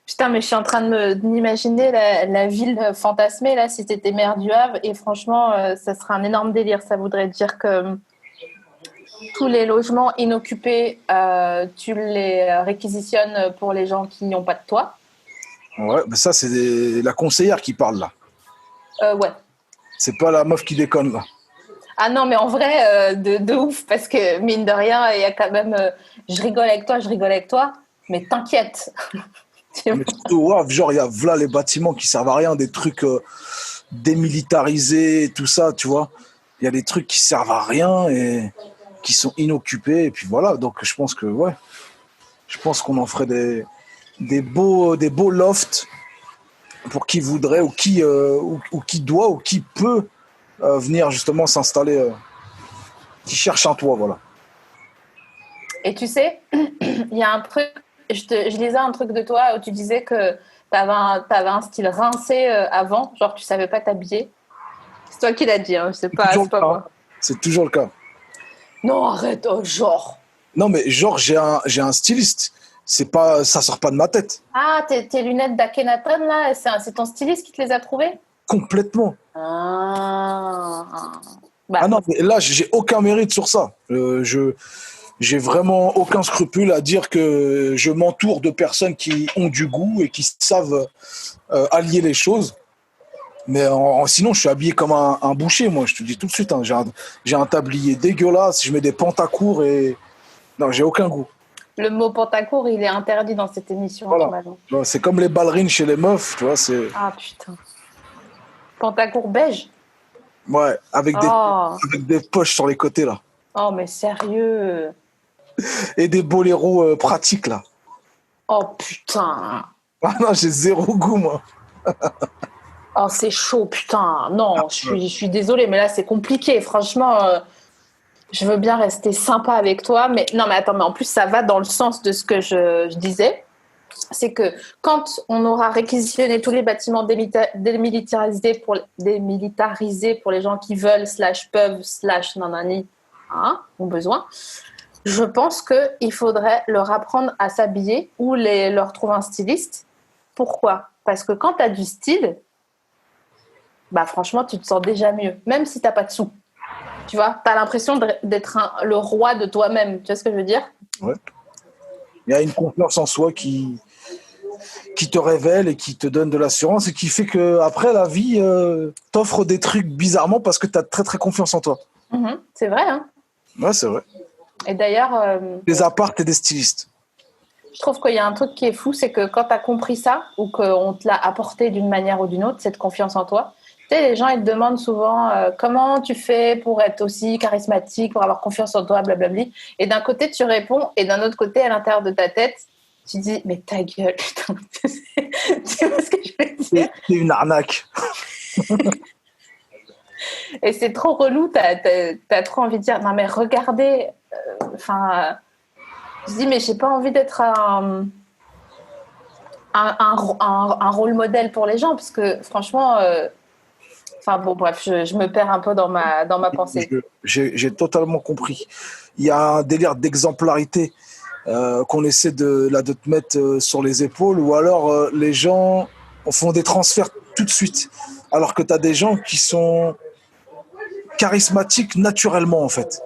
Putain, mais je suis en train de m'imaginer la ville fantasmée là, si t'étais maire du Havre, et franchement, ça serait un énorme délire. Ça voudrait dire que tous les logements inoccupés, tu les réquisitionnes pour les gens qui n'ont pas de toit. Ouais, mais ça c'est la conseillère qui parle là. Ouais. C'est pas la meuf qui déconne là. Ah non, mais en vrai, de ouf, parce que mine de rien, il y a quand même. Je rigole avec toi, mais t'inquiète. Mais surtout, ouais, genre, il y a là les bâtiments qui servent à rien, des trucs démilitarisés, tout ça, tu vois. Il y a des trucs qui servent à rien et qui sont inoccupés, et puis voilà. Donc, je pense que, ouais, je pense qu'on en ferait des beaux lofts pour qui voudrait ou qui doit ou qui peut venir justement s'installer, qui cherche un toit, voilà. Et tu sais, il y a un truc. Je lisais un truc de toi où tu disais que t'avais un style rincé avant, genre tu savais pas t'habiller. C'est toi qui l'as dit, hein, c'est pas moi. C'est toujours le cas. Non, arrête, oh, genre. Non, mais genre, j'ai un styliste. Ça sort pas de ma tête. Ah, tes lunettes d'Akhenaton, là, c'est ton styliste qui te les a trouvées? Complètement. Ah. Ah non, mais là, j'ai aucun mérite sur ça. J'ai vraiment aucun scrupule à dire que je m'entoure de personnes qui ont du goût et qui savent allier les choses. Mais sinon, je suis habillé comme un boucher, moi, je te dis tout de suite. Hein. J'ai un tablier dégueulasse, je mets des pantacours et... Non, j'ai aucun goût. Le mot pantacourt, il est interdit dans cette émission, Voilà. normalement. Tu vois, c'est comme les ballerines chez les meufs, tu vois, c'est... Ah, putain. Pantacourt beige? Ouais, Oh, avec des poches sur les côtés, là. oh, mais sérieux? Et des boléros pratiques, là. Oh, putain. Ah non, j'ai zéro goût, moi. Oh, c'est chaud, putain. Non, je suis désolée, mais là, c'est compliqué. Franchement, je veux bien rester sympa avec toi. Mais non, mais attends, mais en plus, ça va dans le sens de ce que je disais. C'est que quand on aura réquisitionné tous les bâtiments démilitarisés pour les gens qui veulent, peuvent, nanani, hein, ont besoin, je pense qu'il faudrait leur apprendre à s'habiller ou leur trouver un styliste. Pourquoi? Parce que quand tu as du style, bah franchement, tu te sens déjà mieux, même si tu n'as pas de sous. Tu vois, tu as l'impression d'être le roi de toi-même. Tu vois ce que je veux dire? Ouais. Il y a une confiance en soi qui te révèle et qui te donne de l'assurance et qui fait que après la vie t'offre des trucs bizarrement parce que tu as très très confiance en toi. C'est vrai, hein? Ouais, c'est vrai. Et d'ailleurs... Des apparts et des stylistes. Je trouve qu'il y a un truc qui est fou, c'est que quand tu as compris ça, ou qu'on te l'a apporté d'une manière ou d'une autre, cette confiance en toi, tu sais, les gens, ils te demandent souvent comment tu fais pour être aussi charismatique, pour avoir confiance en toi, blablabla. Et d'un côté, tu réponds, et d'un autre côté, à l'intérieur de ta tête, tu dis, mais ta gueule, putain, tu vois ce que je veux dire? C'est une arnaque. Et c'est trop relou, t'as trop envie de dire, non mais regardez, je dis, mais j'ai pas envie d'être un rôle modèle pour les gens, parce que franchement, bon, bref, je me perds un peu dans ma pensée. J'ai totalement compris. Il y a un délire d'exemplarité qu'on essaie de te mettre sur les épaules, ou alors les gens font des transferts tout de suite, alors que tu as des gens qui sont charismatiques naturellement, en fait.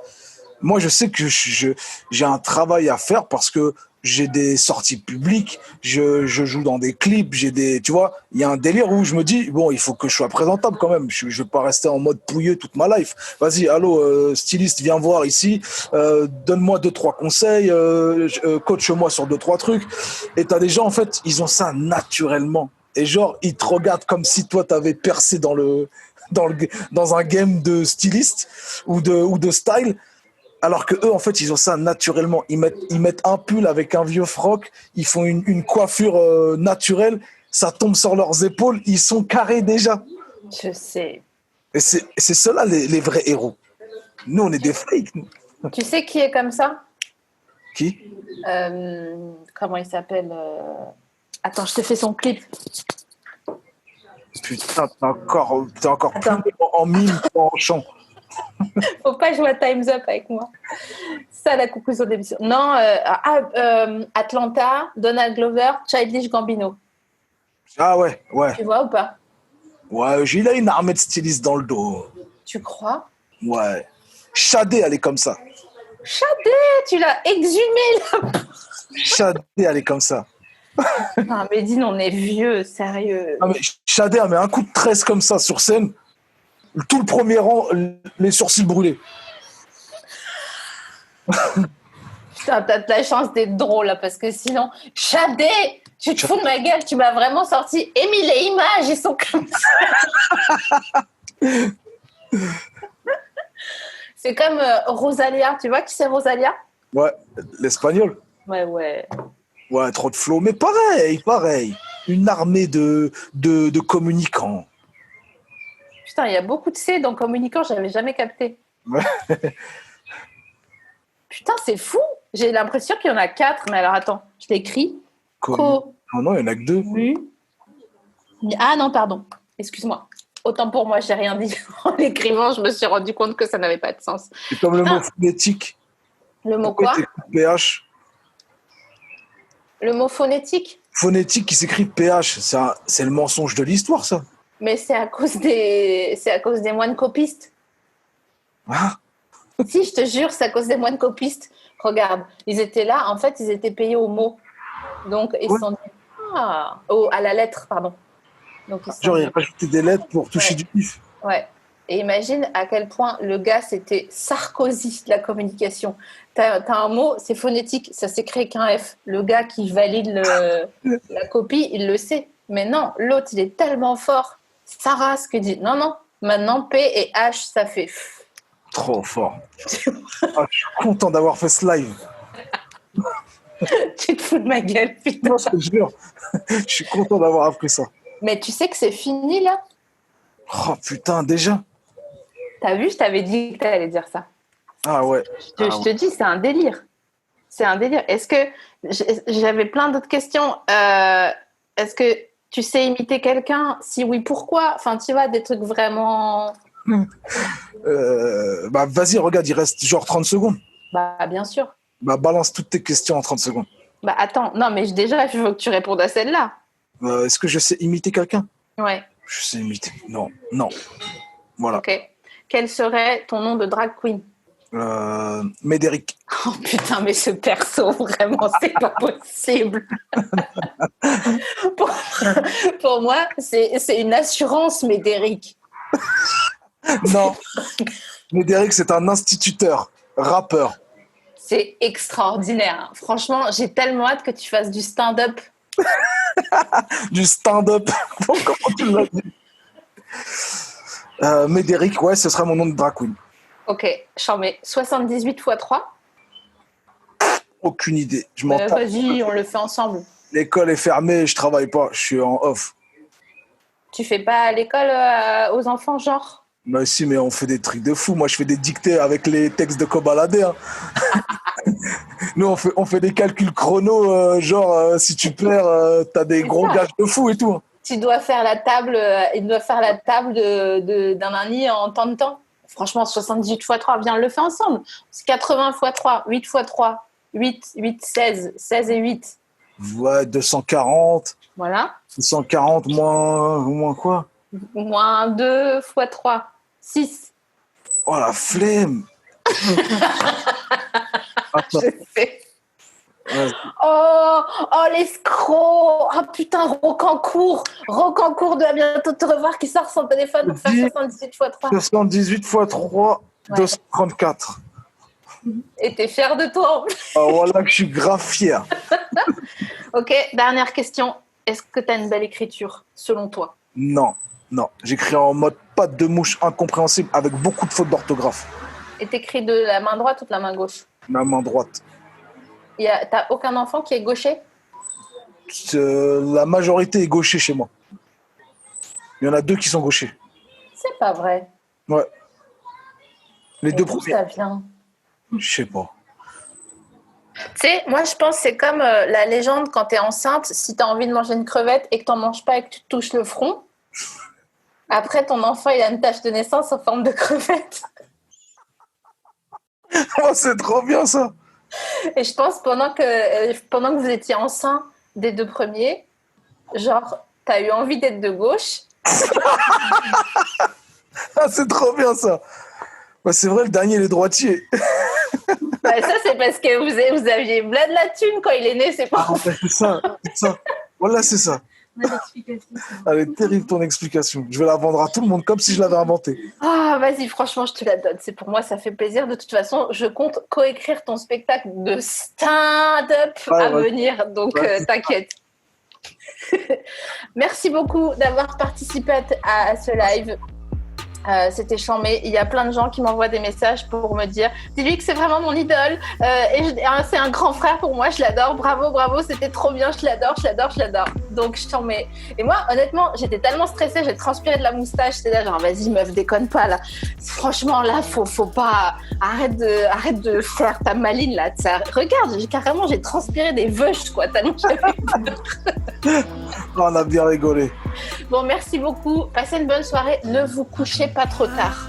Moi, je sais que j'ai un travail à faire parce que j'ai des sorties publiques, je joue dans des clips, tu vois, il y a un délire où je me dis, bon, il faut que je sois présentable quand même. Je vais pas rester en mode pouilleux toute ma life. Vas-y, allô, styliste, viens voir ici, donne-moi 2-3 conseils, coach-moi sur 2-3 trucs. Et t'as des gens, en fait, ils ont ça naturellement. Et genre, ils te regardent comme si toi, t'avais percé dans un game de styliste ou de style. Alors que eux, en fait, ils ont ça naturellement. Ils mettent un pull avec un vieux froc, ils font une coiffure naturelle, ça tombe sur leurs épaules, ils sont carrés déjà. Je sais. Et c'est ceux-là les vrais héros. Nous, on est des fakes. Nous. Tu sais qui est comme ça? Qui? Comment il s'appelle Attends, je te fais son clip. Putain, t'es encore plus en mime qu'en chant. Faut pas jouer à Time's Up avec moi. Ça, la conclusion de l'émission. Non, Atlanta, Donald Glover, Childish Gambino. Ah ouais. Tu vois ou pas? Ouais, il a une armée de stylistes dans le dos. Tu crois? Ouais. Shadé, elle est comme ça. Shadé, tu l'as exhumé là. Shadé, elle est comme ça. Non, Médine, on est vieux, sérieux. Ah, mais Shadé, elle met un coup de tresse comme ça sur scène. Tout le premier rang, les sourcils brûlés. Putain, t'as de la chance d'être drôle là, parce que sinon, Shadé, tu te fous de ma gueule, tu m'as vraiment sorti. Émile, les images, ils sont comme ça. C'est comme Rosalia, tu vois qui c'est Rosalia? Ouais, l'espagnol. Ouais. Ouais, trop de flow. Mais pareil. Une armée de communicants. Putain, il y a beaucoup de C dans communicant, j'avais jamais capté. Ouais. Putain, c'est fou. J'ai l'impression qu'il y en a 4, mais alors attends, je l'écris. Non, il y en a que 2. Ah non, pardon. Excuse-moi. Autant pour moi, j'ai rien dit. En l'écrivant, je me suis rendu compte que ça n'avait pas de sens. C'est comme le mot phonétique. Le mot quoi? PH. Le mot phonétique? Phonétique qui s'écrit PH. C'est le mensonge de l'histoire, ça. Mais c'est à cause des moines copistes. Ah. Si, je te jure, c'est à cause des moines copistes. Regarde, ils étaient là, en fait, ils étaient payés au mot. Donc, ils se sont dit... à la lettre, pardon. Donc, Genre, ils rajoutaient des lettres pour toucher du pif. Ouais. Et imagine à quel point le gars, c'était Sarkozy de la communication. T'as un mot, c'est phonétique, ça s'écrit qu'un F. Le gars qui valide la copie, il le sait. Mais non, l'autre, il est tellement fort. Sarah, ce que dit, non, maintenant P et H, ça fait... Trop fort. Je suis content d'avoir fait ce live. Tu te fous de ma gueule, putain. Non, je te jure. Je suis content d'avoir appris ça. Mais tu sais que c'est fini, là? Oh putain, déjà? T'as vu, je t'avais dit que t'allais dire ça. Ah ouais. Je te dis, c'est un délire. C'est un délire. Est-ce que... J'avais plein d'autres questions. Est-ce que tu sais imiter quelqu'un? Si oui, pourquoi? Enfin, tu vois, des trucs vraiment... Bah vas-y, regarde, il reste genre 30 secondes. Bah, bien sûr. Bah balance toutes tes questions en 30 secondes. Bah, attends. Non, mais déjà, il faut que tu répondes à celle-là. Est-ce que je sais imiter quelqu'un? Ouais. Je sais imiter. Non. Voilà. Ok. Quel serait ton nom de drag queen? Médéric. Oh putain, mais ce perso, vraiment, c'est pas possible. pour moi, c'est une assurance, Médéric. Non. Médéric, c'est un instituteur, rappeur. C'est extraordinaire. Franchement, j'ai tellement hâte que tu fasses du stand-up. Du stand-up. Comment tu l'as dit? Médéric, ouais, ce sera mon nom de drag queen. Ok, j'en mets 78 x 3. Aucune idée. Je m'en tape. Vas-y, on le fait ensemble. L'école est fermée, je travaille pas, je suis en off. Tu fais pas à l'école aux enfants, genre? Mais si, mais on fait des trucs de fou. Moi, je fais des dictées avec les textes de Kobalade. Hein. Nous, on fait des calculs chrono, si tu perds, t'as des gros gages de fou et tout. Hein. Tu dois faire la table, il doit faire la table d'un ami en temps de temps. Franchement, 78 x 3, viens, on le fait ensemble. C'est 80 x 3, 8 x 3, 8, 16 et 8. Ouais, 240. Voilà. 240 moins quoi? Moins 2 x 3, 6. Oh, la flemme. Attends. Je sais. Ouais. Oh, l'escroc. Oh putain, Rocancourt doit bientôt te revoir qui sort son téléphone pour faire 78 x 3. 78 x 3, ouais. 234. Et t'es fier de toi. Ah, voilà que je suis grave fier. Ok, dernière question. Est-ce que t'as une belle écriture, selon toi? Non. J'écris en mode patte de mouche incompréhensible avec beaucoup de fautes d'orthographe. Et t'écris de la main droite ou de la main gauche? La main droite. T'as aucun enfant qui est gaucher? La majorité est gaucher chez moi. Il y en a 2 qui sont gauchers. C'est pas vrai. Ouais. Les Et 2 d'où premiers. ça vient? Je sais pas. Tu sais, moi je pense que c'est comme la légende quand t'es enceinte, si t'as envie de manger une crevette et que t'en manges pas et que tu te touches le front, après ton enfant il a une tache de naissance en forme de crevette. Oh, c'est trop bien ça. Et je pense pendant que vous étiez enceint des 2 premiers, genre t'as eu envie d'être de gauche. Ah, c'est trop bien ça. Bah, c'est vrai, le dernier il est droitier. Bah, ça c'est parce que vous aviez plein de la thune quand il est né, c'est pas. Ah, c'est ça. Voilà, c'est ça. Elle est terrible ton explication. Je vais la vendre à tout le monde comme si je l'avais inventée. Ah, vas-y, franchement, je te la donne. C'est pour moi, ça fait plaisir. De toute façon, je compte coécrire ton spectacle de stand-up à venir. Donc, t'inquiète. Merci beaucoup d'avoir participé à ce live. C'était chambé. Il y a plein de gens qui m'envoient des messages pour me dire « Dis-lui que c'est vraiment mon idole. C'est un grand frère pour moi. Je l'adore. Bravo. C'était trop bien. Je l'adore. » Donc, je t'en mets. Et moi, honnêtement, j'étais tellement stressée. J'ai transpiré de la moustache. J'étais là genre « Vas-y, meuf, déconne pas, là. Franchement, là, faut pas... Arrête de faire ta maline, là. Ça... Regarde, j'ai transpiré des veuches, quoi. Tellement j'avais... On a bien rigolé. Bon, merci beaucoup. Passez une bonne soirée. Ne vous couchez pas trop tard.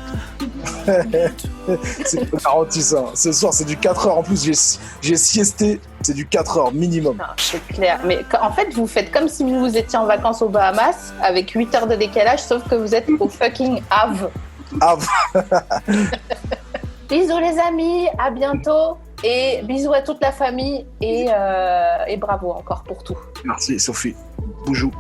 C'est garanti ça. Ce soir, c'est du 4 heures. En plus, j'ai siesté. C'est du 4 heures minimum. Non, c'est clair. Mais en fait, vous faites comme si vous étiez en vacances aux Bahamas avec 8 heures de décalage, sauf que vous êtes au fucking Havre. Bisous les amis, à bientôt. Et bisous à toute la famille. Et bravo encore pour tout. Merci Sophie. Boujou.